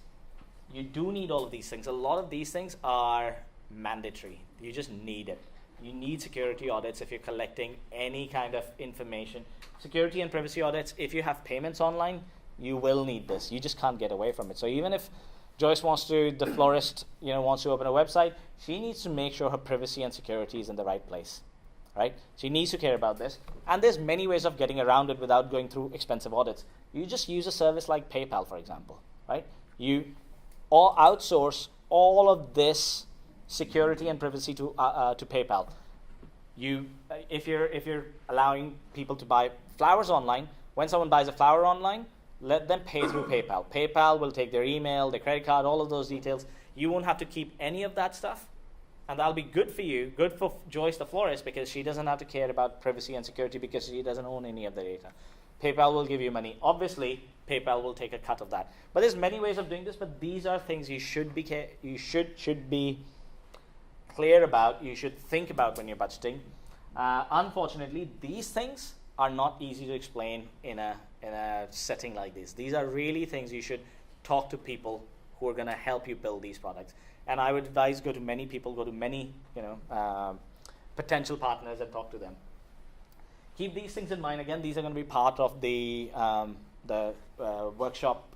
you do need all of these things. A lot of these things are mandatory. You just need it. You need security audits if you're collecting any kind of information. Security and privacy audits, if you have payments online, you will need this. You just can't get away from it. So even if Joyce the florist, wants to open a website, she needs to make sure her privacy and security is in the right place, right? She needs to care about this. And there's many ways of getting around it without going through expensive audits. You just use a service like PayPal, for example, right? You outsource all of this security and privacy to PayPal. If you're allowing people to buy flowers online, when someone buys a flower online, let them pay through PayPal. PayPal will take their email, their credit card, all of those details. You won't have to keep any of that stuff, and that'll be good for you, good for Joyce the florist, because she doesn't have to care about privacy and security because she doesn't own any of the data. PayPal will give you money. Obviously, PayPal will take a cut of that. But there's many ways of doing this, but these are things you should be clear about, you should think about when you're budgeting. Unfortunately, these things are not easy to explain in a setting like this. These are really things you should talk to people who are going to help you build these products. And I would advise go to many potential partners and talk to them. Keep these things in mind. Again, these are going to be part of the workshop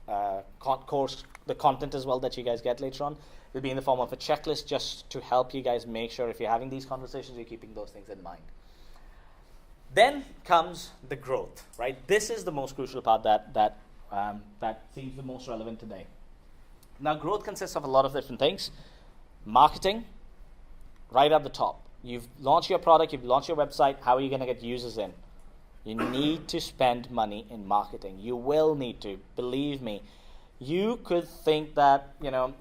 course, the content as well that you guys get later on. Will be in the form of a checklist just to help you guys make sure if you're having these conversations, you're keeping those things in mind. Then comes the growth, right? This is the most crucial part that seems the most relevant today. Now, growth consists of a lot of different things. Marketing, right at the top. You've launched your product, you've launched your website. How are you going to get users in? You need to spend money in marketing. You will need to, believe me. You could think that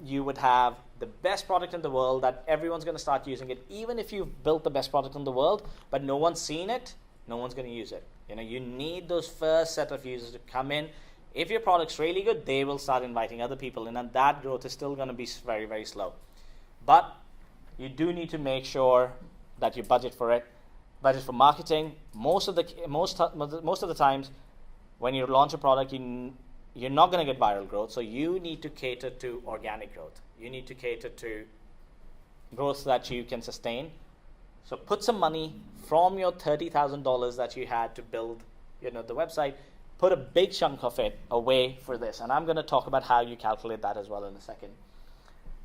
you would have the best product in the world, that everyone's going to start using it. Even if you've built the best product in the world, but no one's seen it, no one's going to use it. You need those first set of users to come in. If your product's really good, they will start inviting other people in, and that growth is still going to be very, very slow. But you do need to make sure that you budget for it. budget for marketing. Most of the times, when you launch a product, you're not going to get viral growth. So you need to cater to organic growth. You need to cater to growth that you can sustain. So put some money from your $30,000 that you had to build, the website. Put a big chunk of it away for this. And I'm going to talk about how you calculate that as well in a second.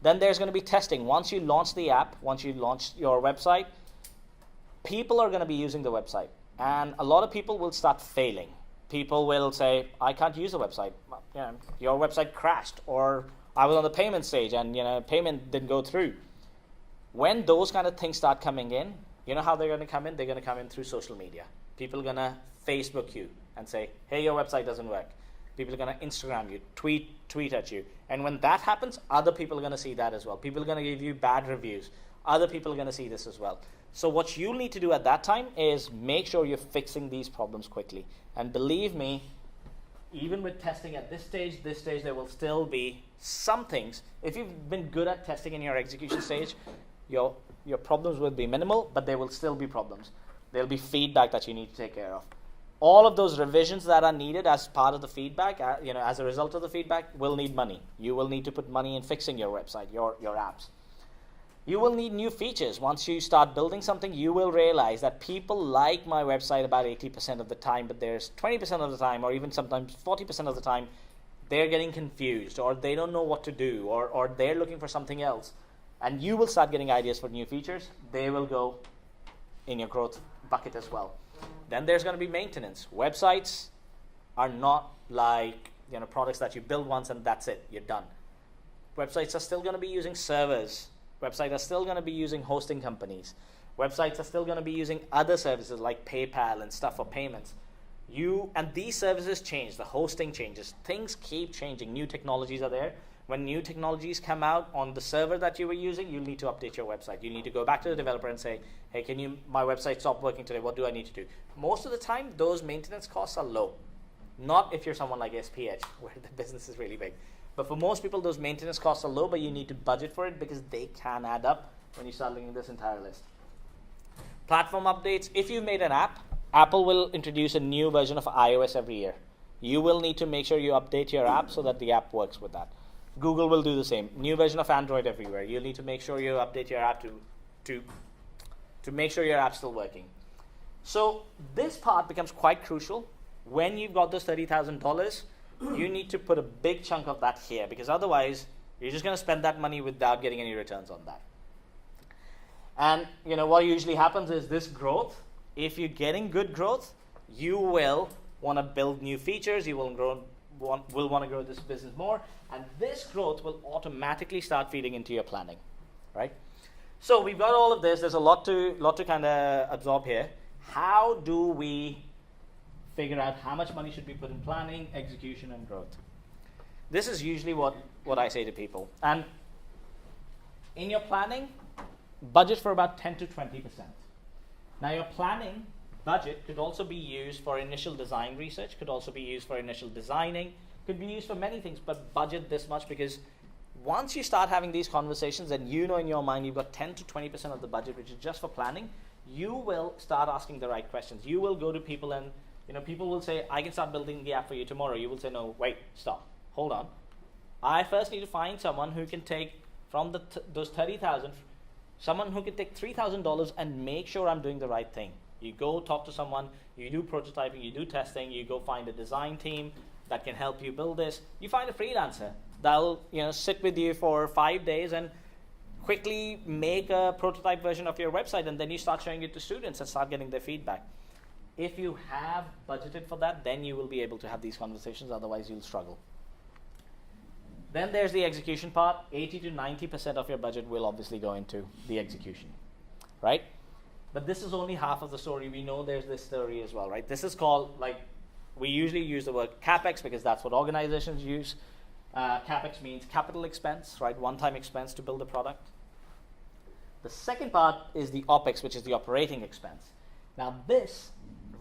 Then there's going to be testing. Once you launch the app, once you launch your website, people are going to be using the website. And a lot of people will start failing. People will say, I can't use the website. Your website crashed, or I was on the payment stage and payment didn't go through. When those kind of things start coming in, you know how they're going to come in? They're going to come in through social media. People are going to Facebook you and say, hey, your website doesn't work. People are going to Instagram you, tweet at you. And when that happens, other people are going to see that as well. People are going to give you bad reviews. Other people are going to see this as well. So what you'll need to do at that time is make sure you're fixing these problems quickly. And believe me, even with testing at this stage, there will still be some things. If you've been good at testing in your execution stage, your problems will be minimal, but there will still be problems. There'll be feedback that you need to take care of. All of those revisions that are needed as part of the feedback, as a result of the feedback, will need money. You will need to put money in fixing your website, your apps. You will need new features. Once you start building something, you will realize that people like my website about 80% of the time, but there's 20% of the time, or even sometimes 40% of the time, they're getting confused, or they don't know what to do, or they're looking for something else. And you will start getting ideas for new features. They will go in your growth bucket as well. Then there's going to be maintenance. Websites are not like products that you build once and that's it, you're done. Websites are still going to be using servers. Websites are still going to be using hosting companies. Websites are still going to be using other services like PayPal and stuff for payments. And these services change. The hosting changes. Things keep changing. New technologies are there. When new technologies come out on the server that you were using, you need to update your website. You need to go back to the developer and say, hey, my website stopped working today. What do I need to do? Most of the time, those maintenance costs are low. Not if you're someone like SPH, where the business is really big. But for most people, those maintenance costs are low, but you need to budget for it because they can add up when you start looking at this entire list. Platform updates. If you made an app, Apple will introduce a new version of iOS every year. You will need to make sure you update your app so that the app works with that. Google will do the same. New version of Android everywhere. You'll need to make sure you update your app to make sure your app's still working. So this part becomes quite crucial. When you've got those $30,000, you need to put a big chunk of that here, because otherwise you're just going to spend that money without getting any returns on that. And what usually happens is this growth. If you're getting good growth, you will want to build new features. You will want to grow this business more, and this growth will automatically start feeding into your planning, right? So we've got all of this. There's a lot to kind of absorb here. How do we figure out how much money should be put in planning, execution, and growth? This is usually what I say to people. And in your planning, budget for about 10 to 20%. Now your planning budget could also be used for initial design research, could also be used for initial designing, could be used for many things, but budget this much, because once you start having these conversations and in your mind you've got 10 to 20% of the budget, which is just for planning, you will start asking the right questions. You will go to people and people will say, I can start building the app for you tomorrow. You will say, no, wait, stop, hold on. I first need to find someone who can take from those 30,000, someone who can take $3,000 and make sure I'm doing the right thing. You go talk to someone, you do prototyping, you do testing, you go find a design team that can help you build this. You find a freelancer that'll sit with you for 5 days and quickly make a prototype version of your website, and then you start showing it to students and start getting their feedback. If you have budgeted for that, then you will be able to have these conversations, otherwise you'll struggle. Then there's the execution part. 80 to 90% of your budget will obviously go into the execution, right? But this is only half of the story. We know there's this story as well, right? This is called, we usually use the word CapEx because that's what organizations use. CapEx means capital expense, right? One-time expense to build a product. The second part is the OpEx, which is the operating expense. Now this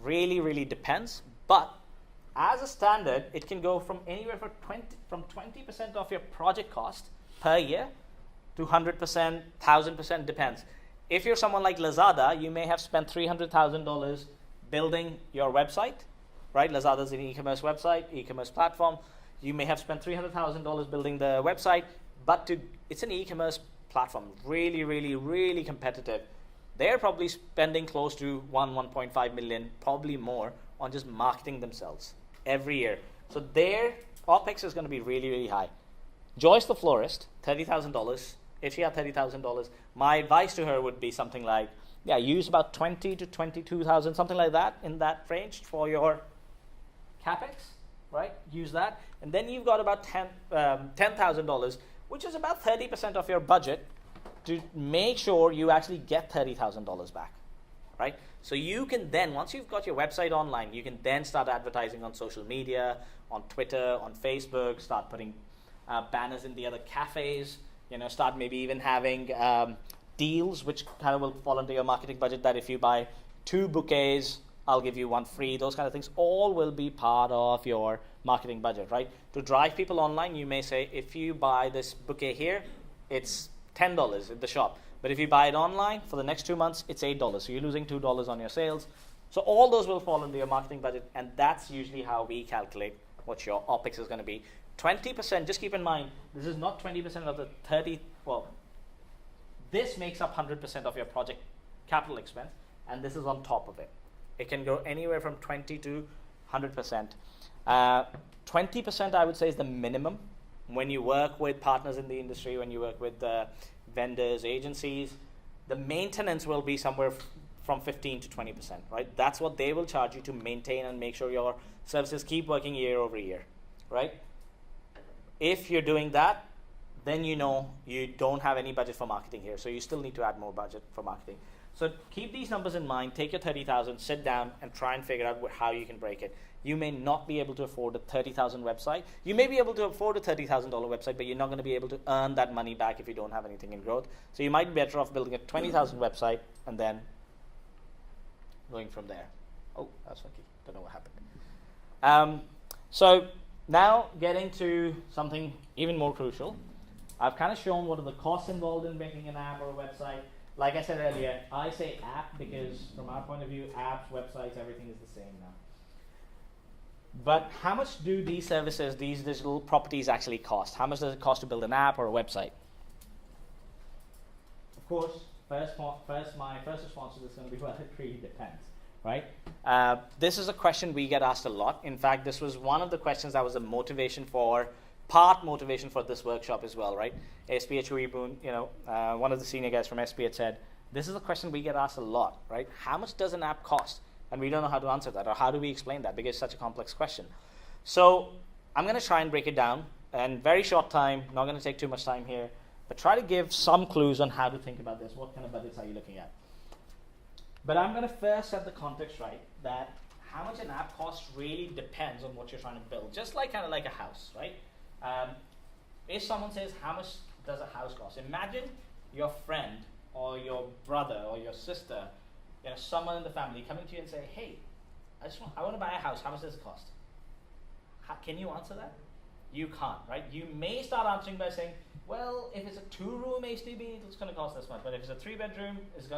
really depends, but as a standard, it can go from anywhere from 20% of your project cost per year to 100%, 1000%, depends. if you're someone like Lazada, you may have spent $300,000 building your website, right? Lazada is an e-commerce website, e-commerce platform. You may have spent $300,000 building the website, but it's an e-commerce platform, really, really, really competitive. They're probably spending close to 1.5 million, probably more, on just marketing themselves every year. So their OPEX is going to be really, really high. Joyce the florist, $30,000. If she had $30,000, my advice to her would be something like, yeah, use about 20 to 22,000, something like that, in that range for your CapEx, right? Use that. And then you've got about $10,000, which is about 30% of your budget, to make sure you actually get $30,000 back, right? So you can then, once you've got your website online, you can then start advertising on social media, on Twitter, on Facebook, start putting banners in the other cafes, start maybe even having deals, which kind of will fall into your marketing budget, that if you buy 2 bouquets, I'll give you 1 free. Those kind of things all will be part of your marketing budget, right? To drive people online, you may say, if you buy this bouquet here, it's $10 at the shop. But if you buy it online, for the next 2 months, it's $8. So you're losing $2 on your sales. So all those will fall into your marketing budget, and that's usually how we calculate what your OPEX is going to be. 20%, just keep in mind, this is not 20% of the 30, well, this makes up 100% of your project capital expense, and this is on top of it. It can go anywhere from 20 to 100%. 20%, I would say, is the minimum. When you work with partners in the industry, when you work with vendors, agencies, the maintenance will be somewhere from 15 to 20%, right? That's what they will charge you to maintain and make sure your services keep working year over year, right? If you're doing that, then you don't have any budget for marketing here, so you still need to add more budget for marketing. So keep these numbers in mind, take your 30,000, sit down and try and figure out how you can break it. You may not be able to afford a 30,000 website. You may be able to afford a $30,000 website, but you're not going to be able to earn that money back if you don't have anything in growth. So you might be better off building a 20,000 website and then going from there. Oh, that's lucky. Don't know what happened. So now getting to something even more crucial. I've kind of shown what are the costs involved in making an app or a website. Like I said earlier, I say app because from our point of view, apps, websites, everything is the same now. But how much do these services, these digital properties actually cost? How much does it cost to build an app or a website? Of course, my first response to this is going to be, well, it really depends, right? This is a question we get asked a lot. In fact, this was one of the questions that was part motivation for this workshop as well, right? SPH Reboon, one of the senior guys from SPH said, this is a question we get asked a lot, right? How much does an app cost? And we don't know how to answer that, or how do we explain that, because it's such a complex question. So I'm going to try and break it down in very short time, not going to take too much time here, but try to give some clues on how to think about this. What kind of budgets are you looking at? But I'm going to first set the context right, that how much an app costs really depends on what you're trying to build, just like kind of like a house, right? If someone says, how much does a house cost? Imagine your friend or your brother or your sister, someone in the family coming to you and say, hey, I want to buy a house. How much does it cost? Can you answer that? You can't, right? You may start answering by saying, well, if it's a 2-room HDB, it's going to cost this much. But if it's a 3-bedroom, if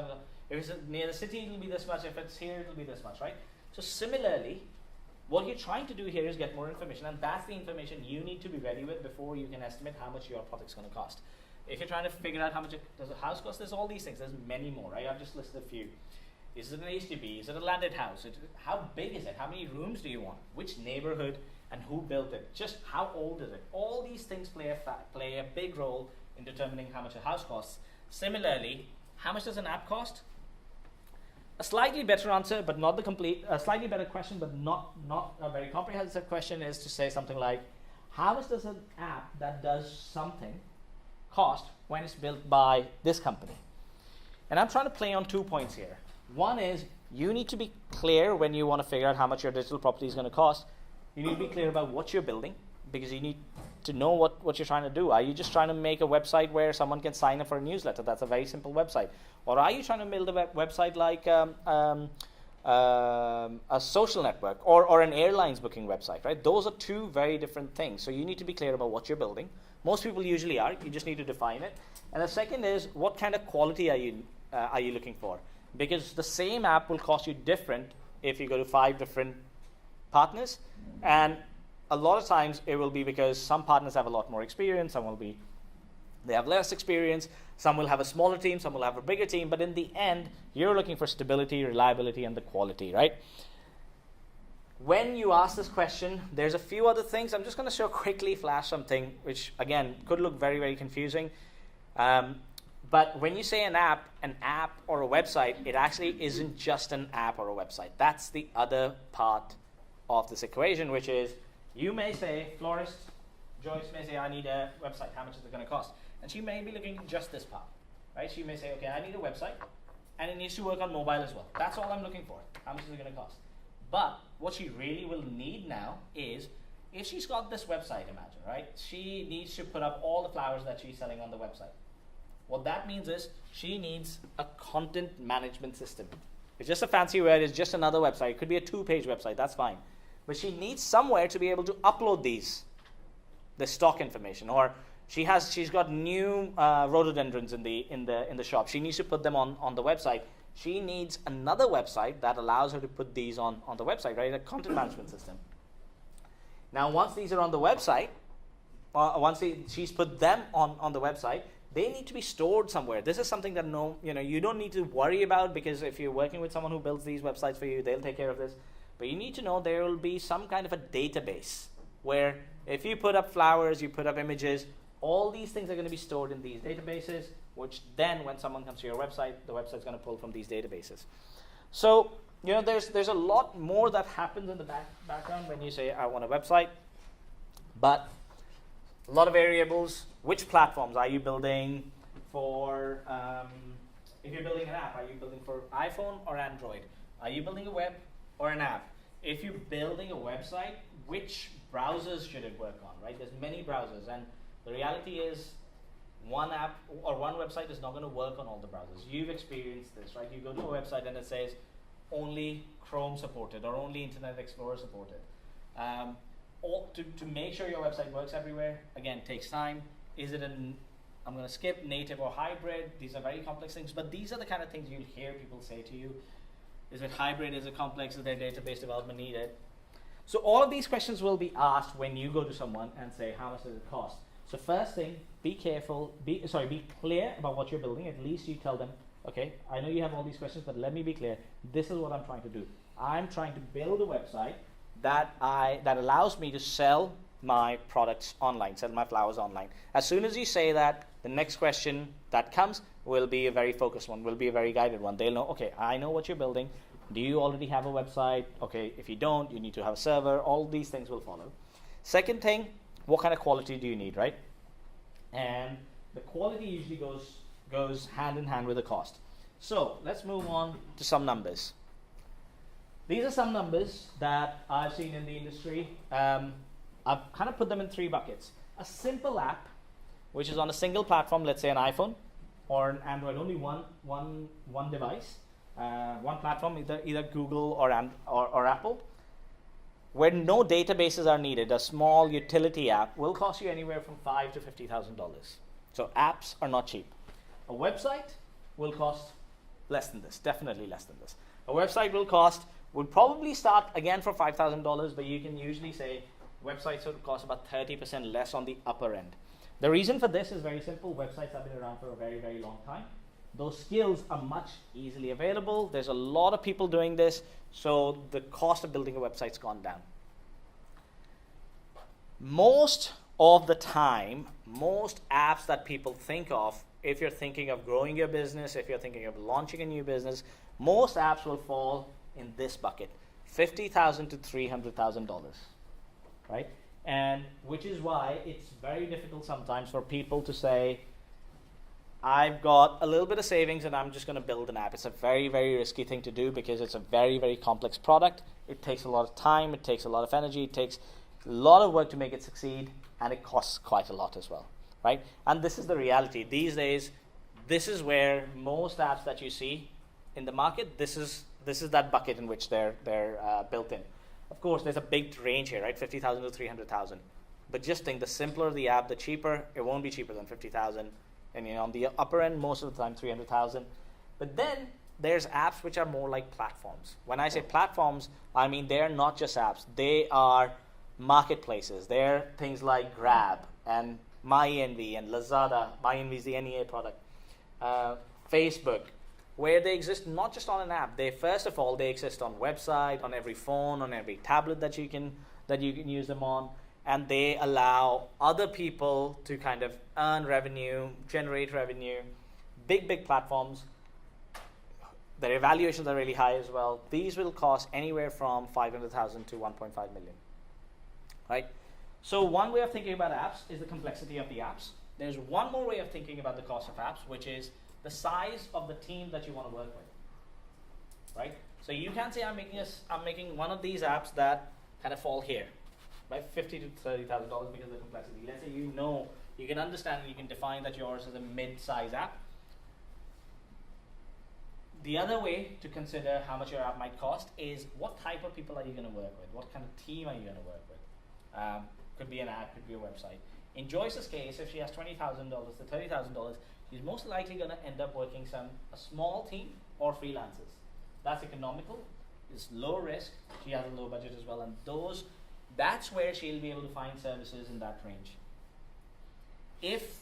it's near the city, it'll be this much. If it's here, it'll be this much, right? So similarly, what you're trying to do here is get more information, and that's the information you need to be ready with before you can estimate how much your project's going to cost. If you're trying to figure out how much does a house cost, there's all these things. There's many more, right? I've just listed a few. Is it an HDB? Is it a landed house? How big is it? How many rooms do you want? Which neighborhood and who built it? Just how old is it? All these things play a big role in determining how much a house costs. Similarly, how much does an app cost? A slightly better answer, but not the complete, a slightly better question, but not a very comprehensive question is to say something like, how much does an app that does something cost when it's built by this company? And I'm trying to play on 2 points here. One is, you need to be clear when you want to figure out how much your digital property is going to cost. You need to be clear about what you're building, because you need to know what you're trying to do. Are you just trying to make a website where someone can sign up for a newsletter? That's a very simple website. Or are you trying to build a website like a social network or an airlines booking website, right? Those are 2 very different things. So you need to be clear about what you're building. Most people usually are. You just need to define it. And the second is, what kind of quality are you are you looking for? Because the same app will cost you different if you go to 5 different partners, and a lot of times it will be because some partners have a lot more experience, they have less experience, some will have a smaller team, some will have a bigger team, but in the end, you're looking for stability, reliability, and the quality, right? When you ask this question, there's a few other things. I'm just going to quickly flash something, which again could look very, very confusing. But when you say an app or a website, it actually isn't just an app or a website. That's the other part of this equation, which is you may say, florist, Joyce may say, I need a website. How much is it going to cost? And she may be looking at just this part, right? She may say, okay, I need a website, and it needs to work on mobile as well. That's all I'm looking for. How much is it going to cost? But what she really will need now is, if she's got this website, imagine, right? She needs to put up all the flowers that she's selling on the website. What that means is she needs a content management system. It's just a fancy word. It's just another website. It could be a 2-page website. That's fine. But she needs somewhere to be able to upload the stock information, or she's got new rhododendrons in the shop. She needs to put them on the website. She needs another website that allows her to put these on the website, right? A content management system. Now, once these are on the website, she's put them on the website, they need to be stored somewhere. This is something that you don't need to worry about, because if you're working with someone who builds these websites for you, they'll take care of this. But you need to know there will be some kind of a database where if you put up flowers, you put up images, all these things are going to be stored in these databases, which then when someone comes to your website, the website's going to pull from these databases. So, there's a lot more that happens in the background when you say, I want a website. But a lot of variables. Which platforms are you building for? If you're building an app, are you building for iPhone or Android? Are you building a web or an app? If you're building a website, which browsers should it work on, right? There's many browsers, and the reality is one app or one website is not going to work on all the browsers. You've experienced this, right? You go to a website and it says only Chrome supported or only Internet Explorer supported. To make sure your website works everywhere, again, takes time. Is it I'm going to skip native or hybrid? These are very complex things, but these are the kind of things you'll hear people say to you. Is it hybrid? Is it complex? Is there database development needed? So all of these questions will be asked when you go to someone and say, how much does it cost? So first thing, be clear about what you're building. At least you tell them, okay, I know you have all these questions, but let me be clear. This is what I'm trying to do. I'm trying to build a website that allows me to sell my products online, sell my flowers online. As soon as you say that, the next question that comes will be a very focused one, will be a very guided one. They'll know, okay, I know what you're building. Do you already have a website? Okay, if you don't, you need to have a server. All these things will follow. Second thing, what kind of quality do you need, right? And the quality usually goes hand in hand with the cost. So let's move on to some numbers. These are some numbers that I've seen in the industry. I've kind of put them in 3 buckets. A simple app, which is on a single platform, let's say an iPhone or an Android, only one device, one platform, either Google or Apple, where no databases are needed. A small utility app will cost you anywhere from $5,000 to $50,000. So apps are not cheap. A website will cost less than this, definitely less than this. A website would probably start again for $5,000, but you can usually say websites would cost about 30% less on the upper end. The reason for this is very simple. Websites have been around for a very, very long time. Those skills are much easily available. There's a lot of people doing this, so the cost of building a website's gone down. Most of the time, most apps that people think of, if you're thinking of growing your business, if you're thinking of launching a new business, most apps will fall in this bucket, $50,000 to $300,000, right? And which is why it's very difficult sometimes for people to say, I've got a little bit of savings and I'm just going to build an app. It's a very, very risky thing to do because it's a very, very complex product. It takes a lot of time, it takes a lot of energy, it takes a lot of work to make it succeed, and it costs quite a lot as well, right? And this is the reality. These days, this is where most apps that you see in the market, this is that bucket in which they're built in. Of course, there's a big range here, right? 50,000 to 300,000. But just think, the simpler the app, the cheaper. It won't be cheaper than 50,000. And on the upper end, most of the time, 300,000. But then there's apps which are more like platforms. When I say platforms, I mean they're not just apps. They are marketplaces. They're things like Grab and MyEnvy and Lazada. MyEnvy is the NEA product. Facebook, where they exist not just on an app. They first of all they exist on website, on every phone, on every tablet that you can use them on, and they allow other people to kind of earn revenue, generate revenue. Big platforms. Their evaluations are really high as well. These will cost anywhere from 500,000 to 1.5 million, right? So one way of thinking about apps is the complexity of the apps. There's one more way of thinking about the cost of apps, which is the size of the team that you want to work with, right? So you can say I'm making one of these apps that kind of fall here, right? $50,000 to $30,000 because of the complexity. Let's say you can understand and you can define that yours is a mid-size app. The other way to consider how much your app might cost is what type of people are you going to work with? What kind of team are you going to work with? Could be an app, could be a website. In Joyce's case, if she has $20,000 to $30,000, she's most likely going to end up working a small team or freelancers. That's economical, it's low risk, she has a low budget as well, and that's where she'll be able to find services in that range. If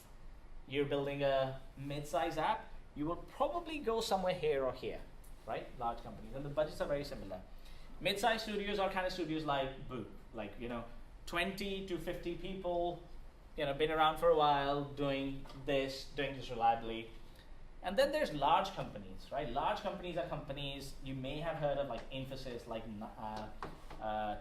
you're building a mid-size app, you will probably go somewhere here or here, right? Large companies, and the budgets are very similar. Mid-sized studios are kind of studios like Buuuk, like 20 to 50 people, been around for a while, doing this reliably. And then there's large companies, right? Large companies are companies you may have heard of, like Infosys, like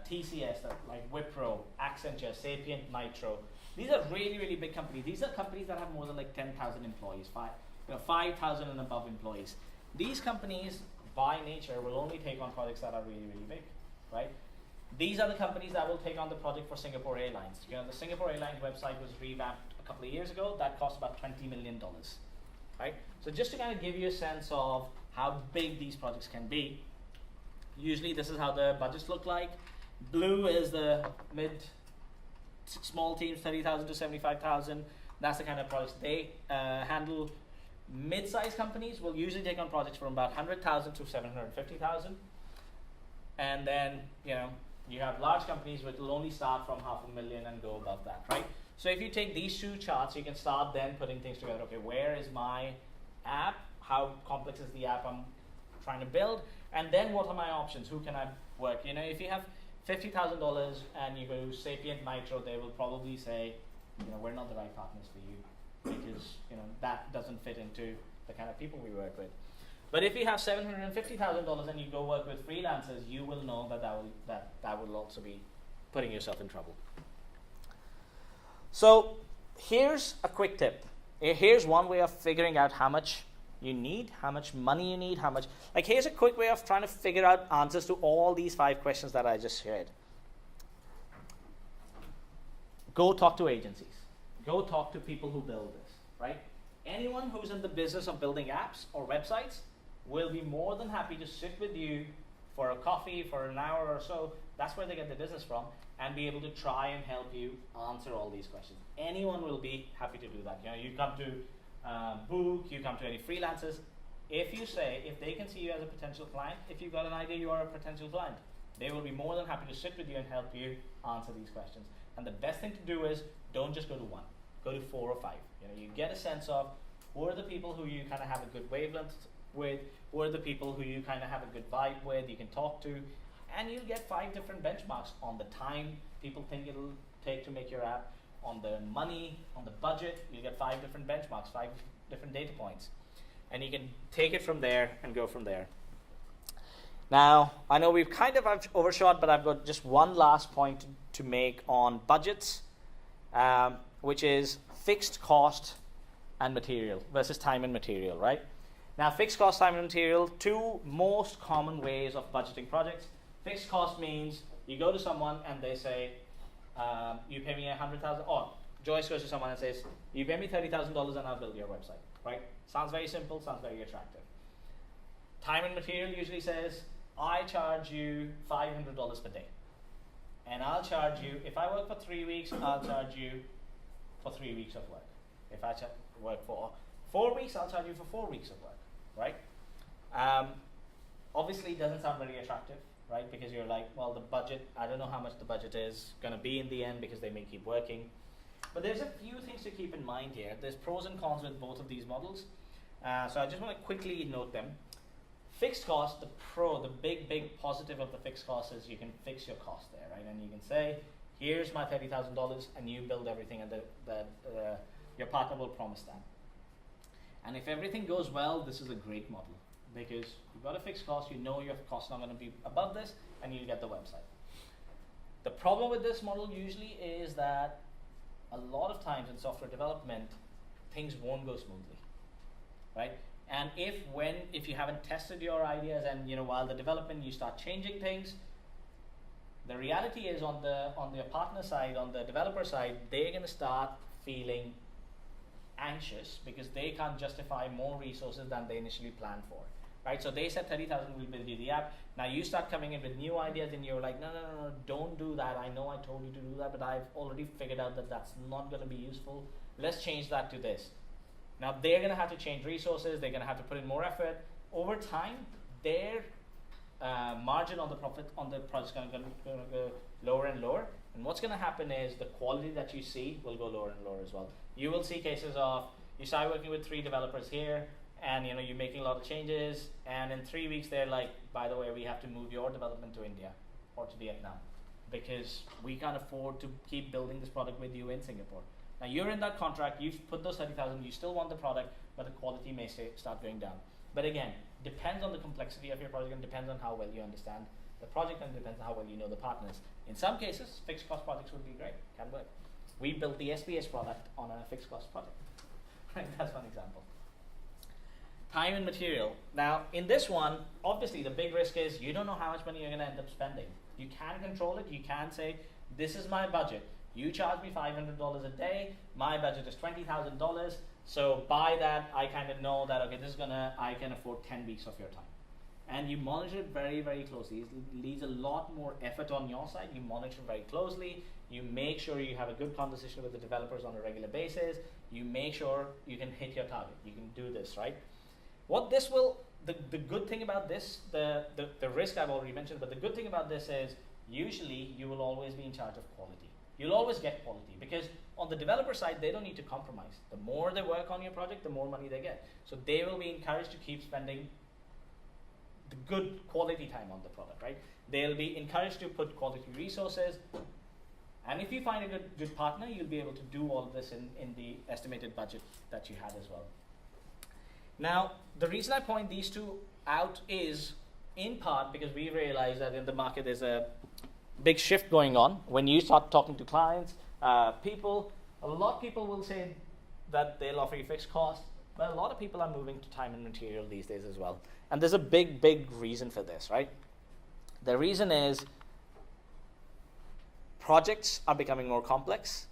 TCS, like Wipro, Accenture, Sapient, Nitro. These are really big companies. These are companies that have more than like 10,000 employees, 5,000 and above employees. These companies, by nature, will only take on projects that are really big, right? These are the companies that will take on the project for Singapore Airlines. The Singapore Airlines website was revamped a couple of years ago. That cost about $20 million, right? So just to kind of give you a sense of how big these projects can be, usually this is how the budgets look like. Blue is the small teams, 30,000 to 75,000. That's the kind of projects they handle. Mid-sized companies will usually take on projects from about 100,000 to 750,000, and then you have large companies which will only start from $500,000 and go above that, right? So if you take these two charts, you can start then putting things together. Okay, where is my app? How complex is the app I'm trying to build? And then what are my options? Who can I work? If you have $50,000 and you go to Sapient Nitro, they will probably say, we're not the right partners for you, because that doesn't fit into the kind of people we work with. But if you have $750,000 and you go work with freelancers, you will know that will also be putting yourself in trouble. So here's a quick tip. Here's one way of figuring out how much you need, how much money you need, here's a quick way of trying to figure out answers to all these 5 questions that I just shared. Go talk to agencies. Go talk to people who build this, right? Anyone who's in the business of building apps or websites will be more than happy to sit with you for a coffee for an hour or so. That's where they get the business from, and be able to try and help you answer all these questions. Anyone will be happy to do that. You come to Buuuk, you come to any freelancers. If they can see you as a potential client, if you've got an idea you are a potential client, they will be more than happy to sit with you and help you answer these questions. And the best thing to do is don't just go to one, go to 4 or 5. You get a sense of who are the people who you kind of have a good wavelength with, who are the people who you kind of have a good vibe with, you can talk to, and you'll get 5 different benchmarks on the time people think it'll take to make your app, on the money, on the budget. You get 5 different benchmarks, 5 different data points, and you can take it from there and go from there. Now, I know we've kind of overshot, but I've got just one last point to make on budgets, which is fixed cost and material versus time and material, right? Now, fixed cost, time and material, 2 most common ways of budgeting projects. Fixed cost means you go to someone and they say, you pay me $100,000, or Joyce goes to someone and says, you pay me $30,000 and I'll build your website, right? Sounds very simple, sounds very attractive. Time and material usually says, I charge you $500 per day. And I'll charge you, if I work for 3 weeks, I'll charge you for 3 weeks of work. If I work for 4 weeks, I'll charge you for 4 weeks of work, right? Obviously, it doesn't sound very attractive, right? Because you're like, well, the budget, I don't know how much the budget is going to be in the end because they may keep working. But there's a few things to keep in mind here. There's pros and cons with both of these models. So I just want to quickly note them. Fixed cost, the big positive of the fixed cost is you can fix your cost there, right? And you can say, here's my $30,000 and you build everything and your partner will promise that. And if everything goes well, this is a great model because you've got a fixed cost, you know your cost not going to be above this, and you get the website. The problem with this model usually is that a lot of times in software development, things won't go smoothly, right? And if you haven't tested your ideas and while the development you start changing things, the reality is on the partner side, on the developer side, they're going to start feeling anxious because they can't justify more resources than they initially planned for, right? So they said 30,000 will build you the app. Now you start coming in with new ideas and you're like, no, don't do that. I know I told you to do that, but I've already figured out that that's not going to be useful. Let's change that to this. Now they're going to have to change resources. They're going to have to put in more effort. Over time, their margin on the profit on the project is going to go lower and lower. And what's going to happen is the quality that you see will go lower and lower as well. You will see cases of you start working with 3 developers here, and you're making a lot of changes, and in 3 weeks they're like, by the way, we have to move your development to India or to Vietnam because we can't afford to keep building this product with you in Singapore. Now you're in that contract, you've put those 30,000, you still want the product, but the quality may start going down. But again, depends on the complexity of your project and depends on how well you understand the project and depends on how well you know the partners. In some cases, fixed cost projects would be great, can work. We built the SBS product on a fixed cost project. Right, that's one example. Time and material. Now, in this one, obviously the big risk is you don't know how much money you're going to end up spending. You can control it. You can say, this is my budget. You charge me $500 a day. My budget is $20,000. So by that, I kind of know that, okay, I can afford 10 weeks of your time. And you monitor it very, very closely. It leaves a lot more effort on your side. You monitor very closely. You make sure you have a good conversation with the developers on a regular basis. You make sure you can hit your target. You can do this, right? What this will, the good thing about this, the risk I've already mentioned, but the good thing about this is usually you will always be in charge of quality. You'll always get quality because on the developer side, they don't need to compromise. The more they work on your project, the more money they get. So they will be encouraged to keep spending the good quality time on the product, right? They'll be encouraged to put quality resources. And if you find a good partner, you'll be able to do all of this in the estimated budget that you had as well. Now, the reason I point these two out is in part because we realize that in the market there's a big shift going on. When you start talking to clients, a lot of people will say that they'll offer you fixed cost, but a lot of people are moving to time and material these days as well. And there's a big reason for this, right? The reason is projects are becoming more complex.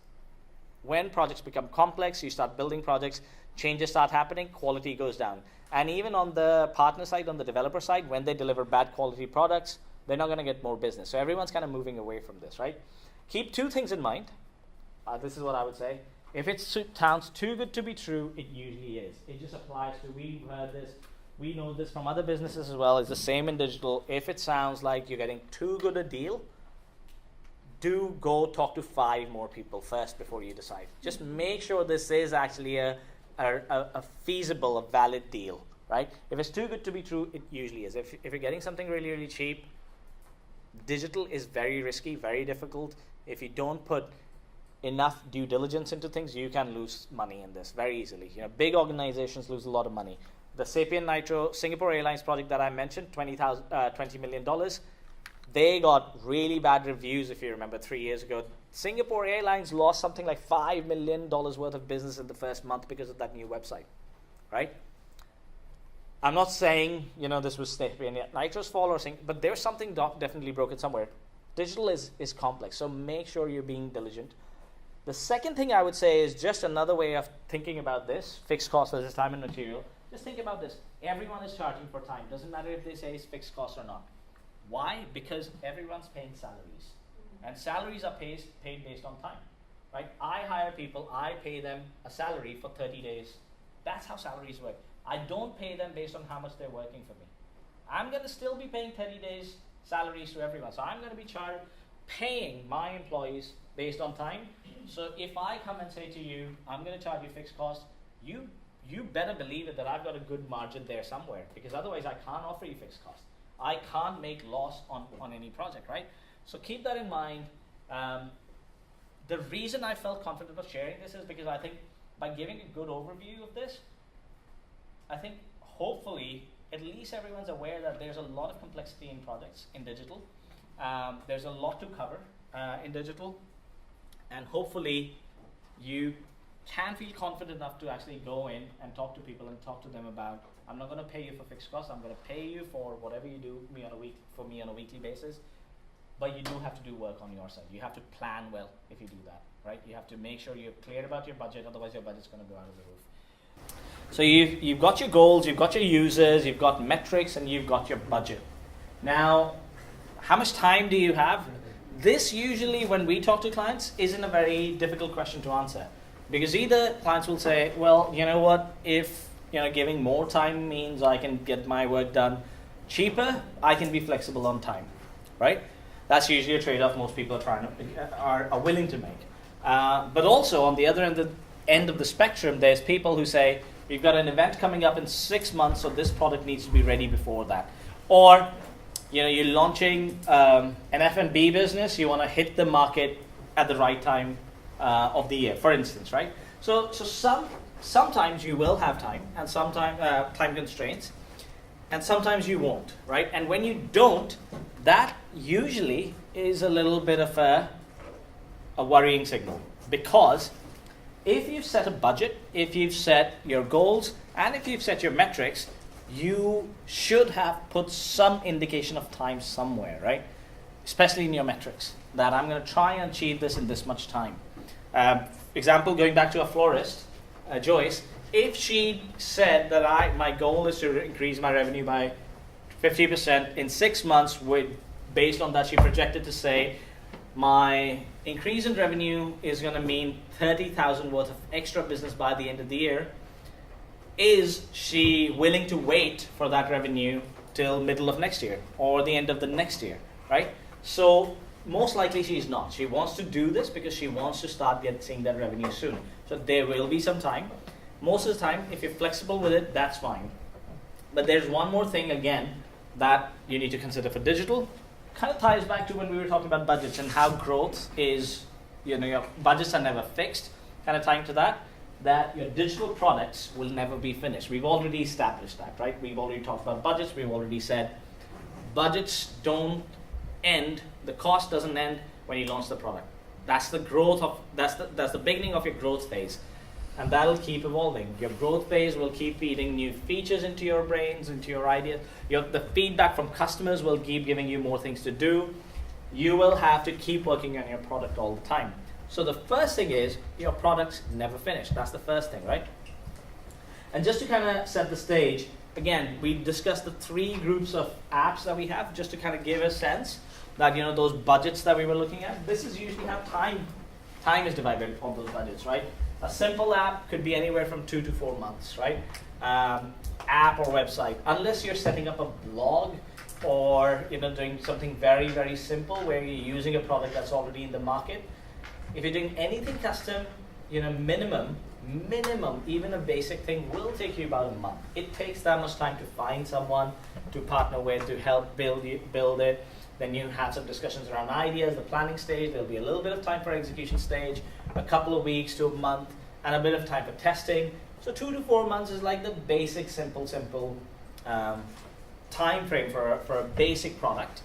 When projects become complex, you start building projects, changes start happening, quality goes down. And even on the partner side, on the developer side, when they deliver bad quality products, they're not going to get more business. So everyone's kind of moving away from this, right? Keep 2 things in mind. This is what I would say. If it sounds too good to be true, it usually is. It just applies to, we've heard this, we know this from other businesses as well. It's the same in digital. If it sounds like you're getting too good a deal, do go talk to 5 more people first before you decide. Just make sure this is actually a feasible, a valid deal, right? If it's too good to be true, it usually is. If you're getting something really, really cheap, digital is very risky, very difficult. If you don't put enough due diligence into things, you can lose money in this very easily. Big organizations lose a lot of money. The Sapien Nitro Singapore Airlines project that I mentioned, $20 million, they got really bad reviews, if you remember, 3 years ago. Singapore Airlines lost something like $5 million worth of business in the first month because of that new website, right? I'm not saying, this was Sapien Nitro's fault or something, but there's something definitely broken somewhere. Digital is complex, so make sure you're being diligent. The second thing I would say is just another way of thinking about this, fixed cost versus time and material. Just think about this. Everyone is charging for time. Doesn't matter if they say it's fixed cost or not. Why? Because everyone's paying salaries. And salaries are paid based on time, right? I hire people, I pay them a salary for 30 days. That's how salaries work. I don't pay them based on how much they're working for me. I'm going to still be paying 30 days salaries to everyone. So I'm going to be paying my employees based on time. So if I come and say to you, I'm going to charge you fixed cost, you better believe it that I've got a good margin there somewhere, because otherwise I can't offer you fixed cost. I can't make loss on any project, right? So keep that in mind. The reason I felt confident of sharing this is because I think by giving a good overview of this, I think hopefully at least everyone's aware that there's a lot of complexity in projects in digital. There's a lot to cover in digital, and hopefully you can feel confident enough to actually go in and talk to people and talk to them about, I'm not going to pay you for fixed costs, I'm going to pay you for whatever you do for me on a weekly basis, but you do have to do work on your side. You have to plan well if you do that, right? You have to make sure you're clear about your budget, otherwise your budget's going to go out of the roof. So you've got your goals, you've got your users, you've got metrics, and you've got your budget. Now, how much time do you have? This usually, when we talk to clients, isn't a very difficult question to answer. Because either clients will say, well, you know what, if giving more time means I can get my work done cheaper, I can be flexible on time, right? That's usually a trade-off most people are willing to make. But also, on the other end of the spectrum, there's people who say, we've got an event coming up in 6 months, so this product needs to be ready before that. Or, you're launching an F&B business, you want to hit the market at the right time of the year, for instance, right? So sometimes you will have time, and sometimes time constraints, and sometimes you won't, right? And when you don't, that usually is a little bit of a worrying signal, because if you've set a budget, if you've set your goals, and if you've set your metrics, you should have put some indication of time somewhere, right? Especially in your metrics, that I'm going to try and achieve this in this much time. Example, going back to a florist, Joyce, if she said that my goal is to increase my revenue by 50% in 6 months, based on that she projected to say, my increase in revenue is going to mean 30,000 worth of extra business by the end of the year. Is she willing to wait for that revenue till middle of next year or the end of the next year, right? So most likely she's not. She wants to do this because she wants to start seeing that revenue soon. So there will be some time. Most of the time, if you're flexible with it, that's fine. But there's one more thing again that you need to consider for digital. Kind of ties back to when we were talking about budgets and how growth is, your budgets are never fixed. Kind of tying to that your digital products will never be finished. We've already established that, right? We've already talked about budgets. We've already said budgets don't end. The cost doesn't end when you launch the product. That's the growth that's the beginning of your growth phase, and that'll keep evolving. Your growth phase will keep feeding new features into your brains, into your ideas. The feedback from customers will keep giving you more things to do. You will have to keep working on your product all the time. So the first thing is your product's never finished. That's the first thing, right? And just to kind of set the stage, again, we discussed the 3 groups of apps that we have, just to kind of give a sense that, those budgets that we were looking at, this is usually how time is divided on those budgets, right? A simple app could be anywhere from 2 to 4 months, right? App or website, unless you're setting up a blog or doing something very, very simple where you're using a product that's already in the market. If you're doing anything custom, minimum, even a basic thing will take you about a month. It takes that much time to find someone to partner with, to help build it. Then you have some discussions around ideas, the planning stage. There'll be a little bit of time for execution stage, a couple of weeks to a month, and a bit of time for testing. So 2 to 4 months is like the basic, simple time frame for a basic product.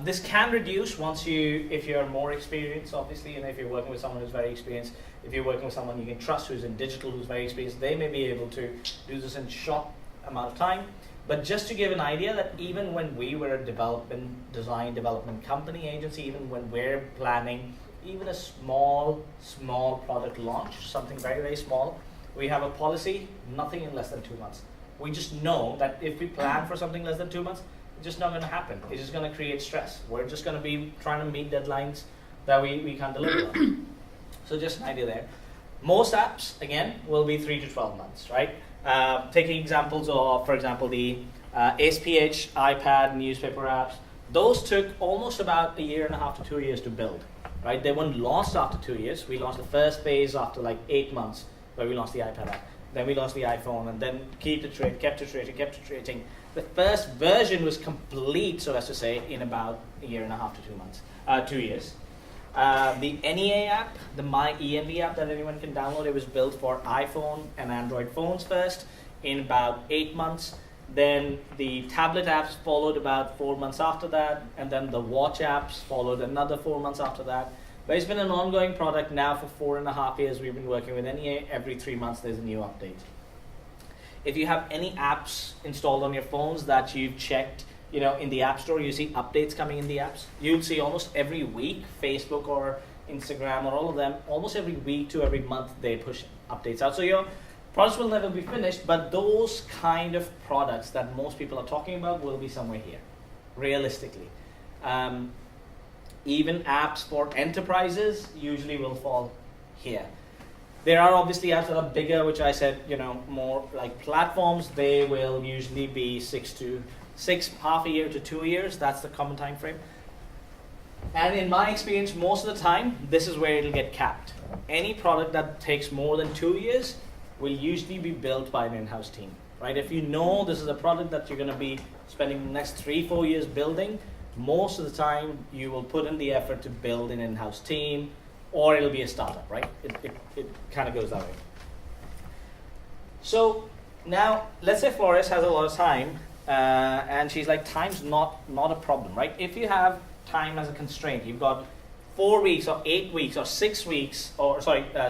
This can reduce if you're more experienced, obviously, and if you're working with someone who's very experienced. If you're working with someone you can trust who's in digital, who's very experienced, they may be able to do this in a short amount of time. But just to give an idea that even when we were a design development company agency, even when we're planning even a small product launch, something very, very small, we have a policy, nothing in less than 2 months. We just know that if we plan for something less than 2 months, it's just not going to happen. It's just going to create stress. We're just going to be trying to meet deadlines that we can't deliver on. So just an idea there. Most apps, again, will be 3 to 12 months, right? Taking examples of, for example, the SPH, iPad, newspaper apps, those took almost about 1.5 to 2 years to build, right? They weren't launched after 2 years. We launched the first phase after like 8 months, where we launched the iPad app. Then we launched the iPhone, and then kept iterating. The first version was complete, so as to say, in about 1.5 to 2 months, 2 years. The NEA app, the My EMV app that anyone can download, it was built for iPhone and Android phones first in about 8 months. Then the tablet apps followed about 4 months after that, and then the watch apps followed another 4 months after that. But it's been an ongoing product now for 4.5 years. We've been working with NEA. Every 3 months there's a new update. If you have any apps installed on your phones that you've checked, in the App Store, you see updates coming in the apps. You'll see almost every week, Facebook or Instagram or all of them, almost every week to every month they push updates out. So your products will never be finished, but those kind of products that most people are talking about will be somewhere here, realistically. Even apps for enterprises usually will fall here. There are obviously apps that are bigger, which I said, more like platforms. They will usually be half a year to 2 years. That's the common time frame. And in my experience, most of the time, this is where it'll get capped. Any product that takes more than 2 years will usually be built by an in-house team, right? If you know this is a product that you're going to be spending the next 3-4 years building, most of the time you will put in the effort to build an in-house team, or it'll be a startup, right? It kind of goes that way. So now, let's say Flores has a lot of time, and she's like, time's not a problem, right? If you have time as a constraint, you've got 4 weeks or 8 weeks or 6 weeks,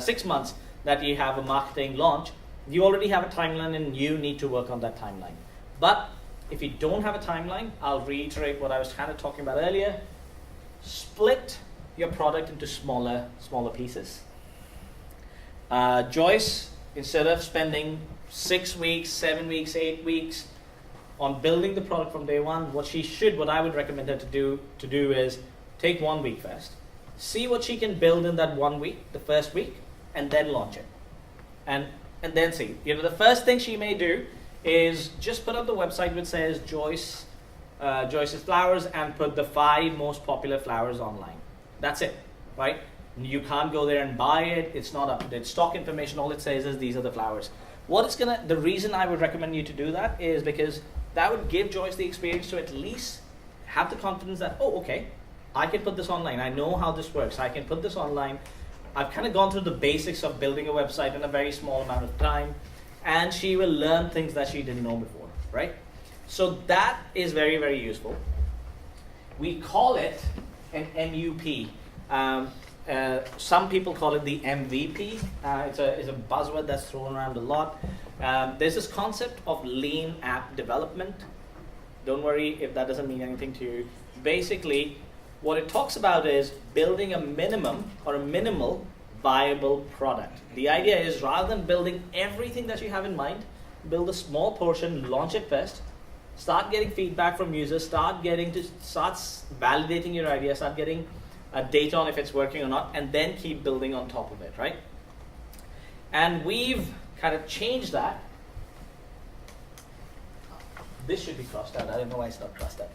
6 months that you have a marketing launch, you already have a timeline and you need to work on that timeline. But if you don't have a timeline, I'll reiterate what I was kind of talking about earlier. Split your product into smaller pieces. Joyce, instead of spending 6 weeks, 7 weeks, 8 weeks on building the product from day one, what I would recommend her to do is take 1 week first, see what she can build in that 1 week, the first week, and then launch it. And then see. The first thing she may do is just put up the website which says Joyce's Flowers, and put the 5 most popular flowers online. That's it, right? You can't go there and buy it. It's not up-to-date stock information. All it says is these are the flowers. The reason I would recommend you to do that is because that would give Joyce the experience to at least have the confidence that, oh, okay, I can put this online. I know how this works. I can put this online. I've kind of gone through the basics of building a website in a very small amount of time, and she will learn things that she didn't know before, right? So that is very, very useful. We call it an MUP. Some people call it the MVP. It's a buzzword that's thrown around a lot. There's this concept of lean app development. Don't worry if that doesn't mean anything to you. Basically, what it talks about is building a minimum or a minimal viable product. The idea is, rather than building everything that you have in mind, build a small portion, launch it first, start getting feedback from users, start validating your idea, start getting data on if it's working or not, and then keep building on top of it, right? And we've kind of changed that. This should be crossed out. I don't know why it's not crossed out.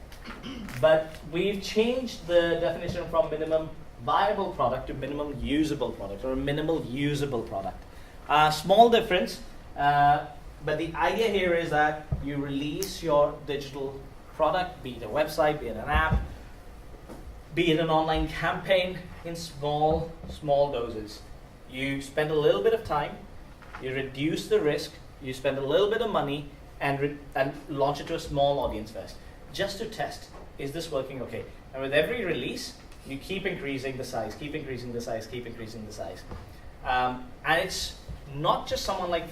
But we've changed the definition from minimum viable product to minimum usable product, or a minimal usable product. Small difference, but the idea here is that you release your digital product, be it a website, be it an app, be it an online campaign, in small doses. You spend a little bit of time, you reduce the risk, you spend a little bit of money, and launch it to a small audience first, just to test, is this working okay? And with every release, you keep increasing the size, keep increasing the size, keep increasing the size. And it's not just someone like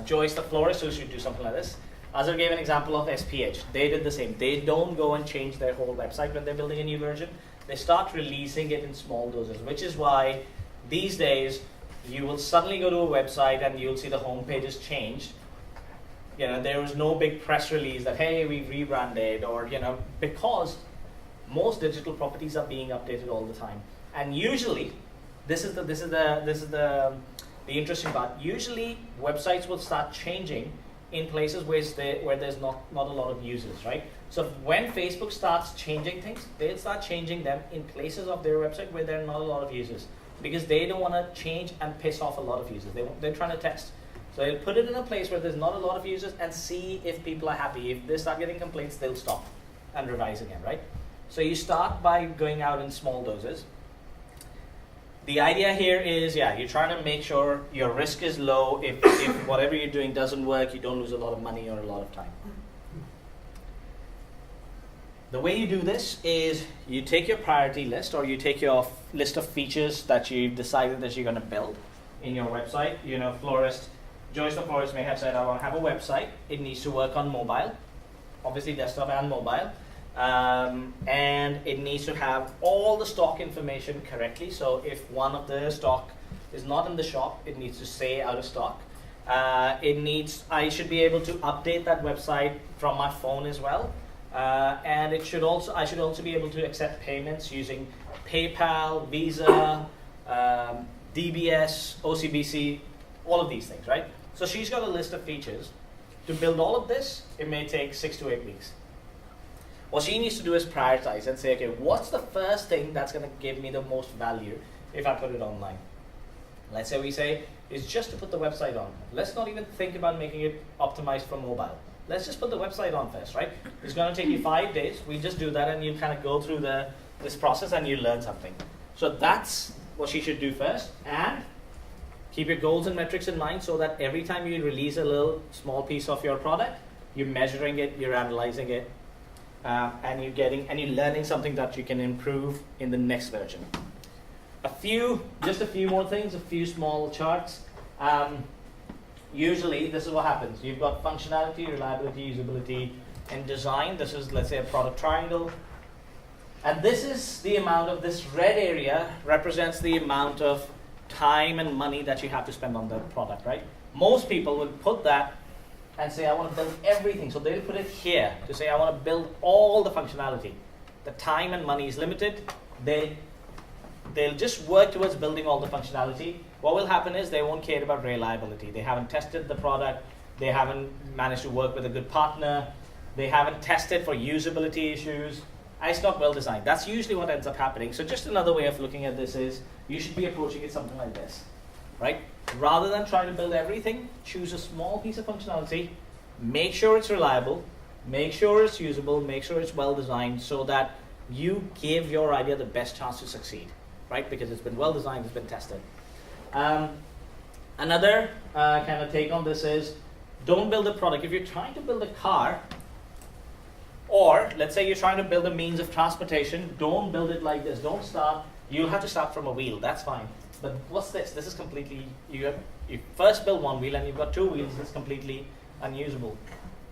Joyce the florist who should do something like this. Azhar gave an example of SPH. They did the same. They don't go and change their whole website when they're building a new version. They start releasing it in small doses, which is why these days you will suddenly go to a website and you'll see the homepage has changed. There was no big press release that, hey, we've rebranded, or because most digital properties are being updated all the time. And usually, this is the interesting part. Usually, websites will start changing in places where there's not a lot of users, right? So when Facebook starts changing things, they'll start changing them in places of their website where there are not a lot of users, because they don't want to change and piss off a lot of users. They're trying to test. So they'll put it in a place where there's not a lot of users and see if people are happy. If they start getting complaints, they'll stop and revise again, right? So you start by going out in small doses. The idea here is, you're trying to make sure your risk is low. If whatever you're doing doesn't work, you don't lose a lot of money or a lot of time. The way you do this is you take your priority list, or you take your list of features that you've decided that you're going to build in your website. You know, Joyce the florist may have said, I want to have a website. It needs to work on mobile, obviously desktop and mobile. And it needs to have all the stock information correctly. So if one of the stock is not in the shop, it needs to say out of stock. I should be able to update that website from my phone as well. And I should also be able to accept payments using PayPal, Visa, DBS, OCBC, all of these things, right? So she's got a list of features. To build all of this, it may take 6 to 8 weeks. What she needs to do is prioritize and say, okay, what's the first thing that's going to give me the most value if I put it online? Let's say we say, it's just to put the website on. Let's not even think about making it optimized for mobile. Let's just put the website on first, right? It's going to take you 5 days. We just do that, and you kind of go through this process and you learn something. So that's what she should do first. And keep your goals and metrics in mind, so that every time you release a little small piece of your product, you're measuring it, you're analyzing it, and you're learning something that you can improve in the next version. Just a few more things, a few small charts. Usually, this is what happens. You've got functionality, reliability, usability, and design. This is, let's say, a product triangle. And this is the amount of, this red area represents the amount of time and money that you have to spend on the product, right? Most people would put that and say, I want to build everything. So they'll put it here to say, I want to build all the functionality. The time and money is limited. They'll just work towards building all the functionality. What will happen is they won't care about reliability. They haven't tested the product. They haven't managed to work with a good partner. They haven't tested for usability issues. It's not well designed. That's usually what ends up happening. So just another way of looking at this is, you should be approaching it something like this, right? Rather than trying to build everything, choose a small piece of functionality, make sure it's reliable, make sure it's usable, make sure it's well designed, so that you give your idea the best chance to succeed, right? Because it's been well designed, it's been tested. Another kind of take on this is, don't build a product. If you're trying to build a car, or let's say you're trying to build a means of transportation, don't build it like this. Don't start. You'll have to start from a wheel. That's fine. But what's this? This is completely, you first build one wheel and you've got 2 wheels. It's completely unusable.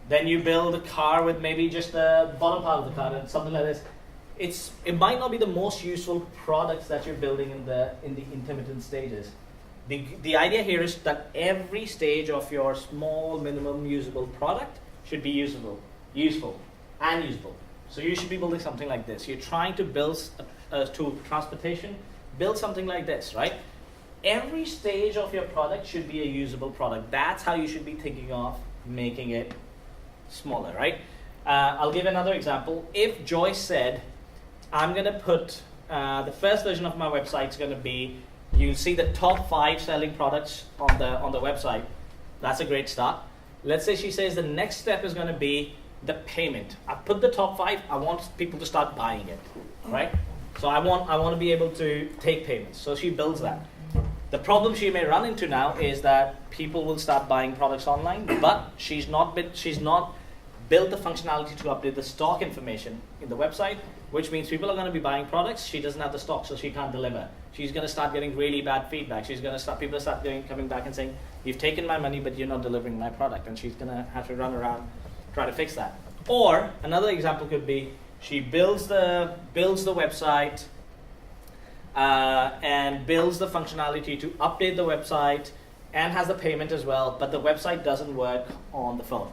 Then you build a car with maybe just the bottom part of the car and something like this. It might not be the most useful products that you're building in the intermittent stages. The idea here is that every stage of your small minimum usable product should be useful, and usable. So you should be building something like this. You're trying to build to transportation, build something like this, right? Every stage of your product should be a usable product. That's how you should be thinking of making it smaller, right? I'll give another example. If Joyce said, I'm going to put, the first version of my website is going to be, you'll see the top 5 selling products on the website. That's a great start. Let's say she says the next step is going to be the payment. I put the top 5, I want people to start buying it, right? So I want to be able to take payments. So she builds that. The problem she may run into now is that people will start buying products online, but she's not built the functionality to update the stock information in the website, which means people are going to be buying products. She doesn't have the stock, so she can't deliver. She's going to start getting really bad feedback. People start coming back and saying, you've taken my money, but you're not delivering my product. And she's going to have to run around, try to fix that. Or another example could be, she builds the website and builds the functionality to update the website and has the payment as well, but the website doesn't work on the phone,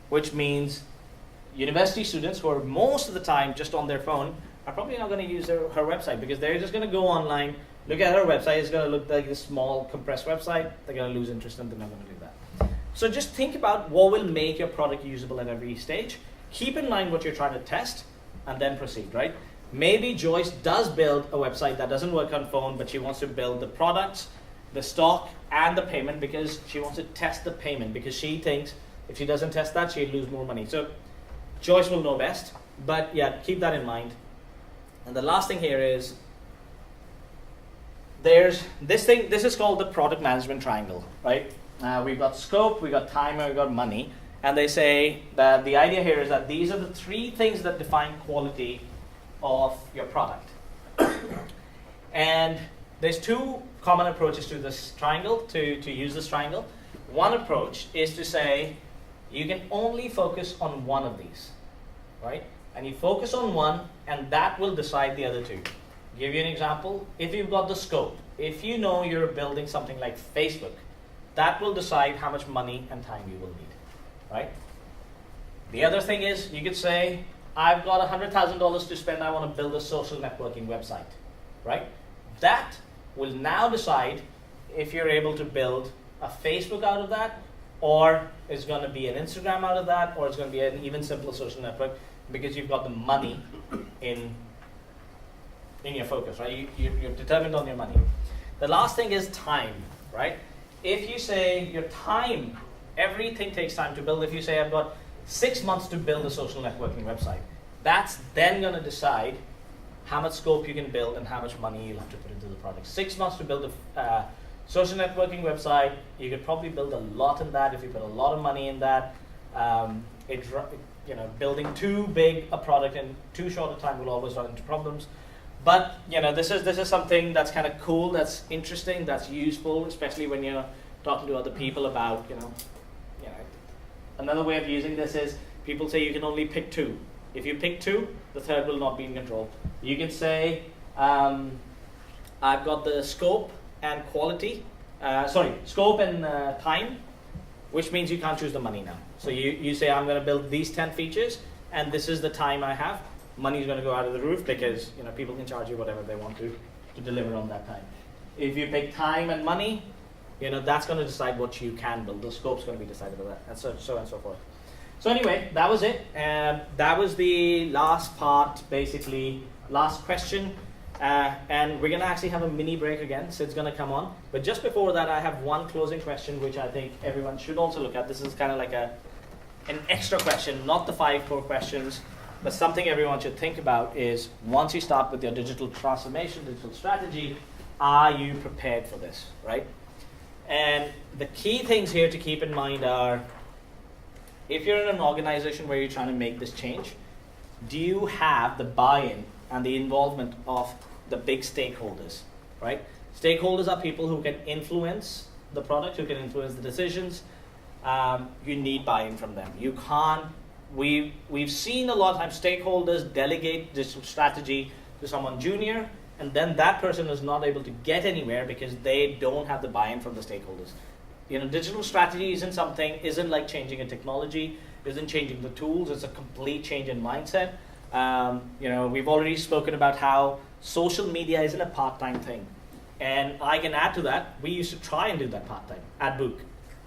which means university students who are most of the time just on their phone are probably not going to use her website, because they're just going to go online, look at her website. It's going to look like this small compressed website. They're going to lose interest and they're not going to do that. So just think about what will make your product usable at every stage. Keep in mind what you're trying to test, and then proceed, right? Maybe Joyce does build a website that doesn't work on phone, but she wants to build the products, the stock, and the payment because she wants to test the payment because she thinks if she doesn't test that, she'll lose more money. So Joyce will know best, but yeah, keep that in mind. And the last thing here is there's this thing, this is called the product management triangle, right? We've got scope, we've got time, and we've got money. And they say that the idea here is that these are the three things that define quality of your product. And there's two common approaches to this triangle, to use this triangle. One approach is to say you can only focus on one of these, right? And you focus on one, and that will decide the other two. Give you an example. If you've got the scope, if you know you're building something like Facebook, that will decide how much money and time you will need, right? The other thing is you could say, I've got $100,000 to spend, I want to build a social networking website, right? That will now decide if you're able to build a Facebook out of that, or it's going to be an Instagram out of that, or it's going to be an even simpler social network, because you've got the money in your focus, right? You're determined on your money. The last thing is time, right? If you say your time, everything takes time to build. If you say I've got 6 months to build a social networking website, that's then going to decide how much scope you can build and how much money you'll have to put into the project. 6 months to build a social networking website, you could probably build a lot in that if you put a lot of money in that. Building too big a product in too short a time will always run into problems. But this is something that's kind of cool, that's interesting, that's useful, especially when you're talking to other people about Another way of using this is people say you can only pick two. If you pick two, the third will not be in control. You can say I've got the scope and quality, scope and time, which means you can't choose the money now. So you say I'm going to build these 10 features, and this is the time I have. Money is going to go out of the roof because people can charge you whatever they want to deliver on that time. If you pick time and money, that's going to decide what you can build. The scope's going to be decided by that, and so on and so forth. So anyway, that was it. That was the last part, basically, last question. And we're going to actually have a mini break again. Sid's going to come on. But just before that, I have one closing question, which I think everyone should also look at. This is kind of like an extra question, not the 5 core questions, but something everyone should think about is once you start with your digital transformation, digital strategy, are you prepared for this, right? And the key things here to keep in mind are, if you're in an organization where you're trying to make this change, do you have the buy-in and the involvement of the big stakeholders, right? Stakeholders are people who can influence the product, who can influence the decisions. You need buy-in from them. You can't, we've seen a lot of times stakeholders delegate digital strategy to someone junior, and then that person is not able to get anywhere because they don't have the buy-in from the stakeholders. Digital strategy isn't like changing a technology, isn't changing the tools, it's a complete change in mindset. We've already spoken about how social media isn't a part-time thing. And I can add to that, we used to try and do that part-time at Buuuk.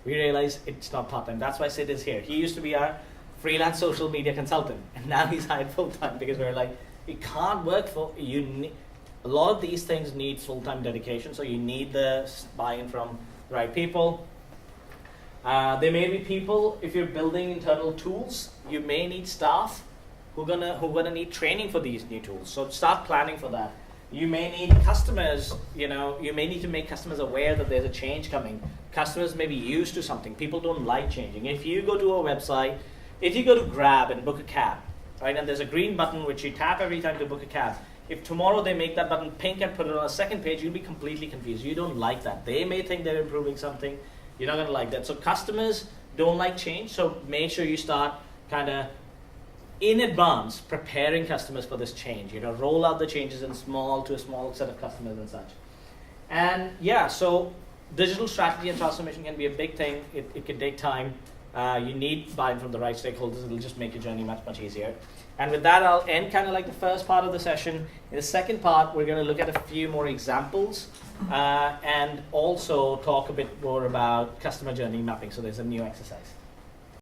We realized it's not part-time. That's why Sid is here. He used to be our freelance social media consultant, and now he's hired full-time because we're like, it can't work for you. A lot of these things need full-time dedication, so you need the buy-in from the right people. There may be people, if you're building internal tools, you may need staff who are gonna need training for these new tools. So start planning for that. You may need customers, you may need to make customers aware that there's a change coming. Customers may be used to something. People don't like changing. If you go to a website, if you go to Grab and book a cab, right, and there's a green button which you tap every time to book a cab, if tomorrow they make that button pink and put it on a second page, you'll be completely confused. You don't like that. They may think they're improving something. You're not going to like that. So customers don't like change, so make sure you start kind of in advance preparing customers for this change. Roll out the changes to a small set of customers and such. And yeah, so digital strategy and transformation can be a big thing. It can take time. You need buy-in from the right stakeholders. It'll just make your journey much, much easier. And with that, I'll end kind of like the first part of the session. In the second part, we're going to look at a few more examples and also talk a bit more about customer journey mapping. So there's a new exercise.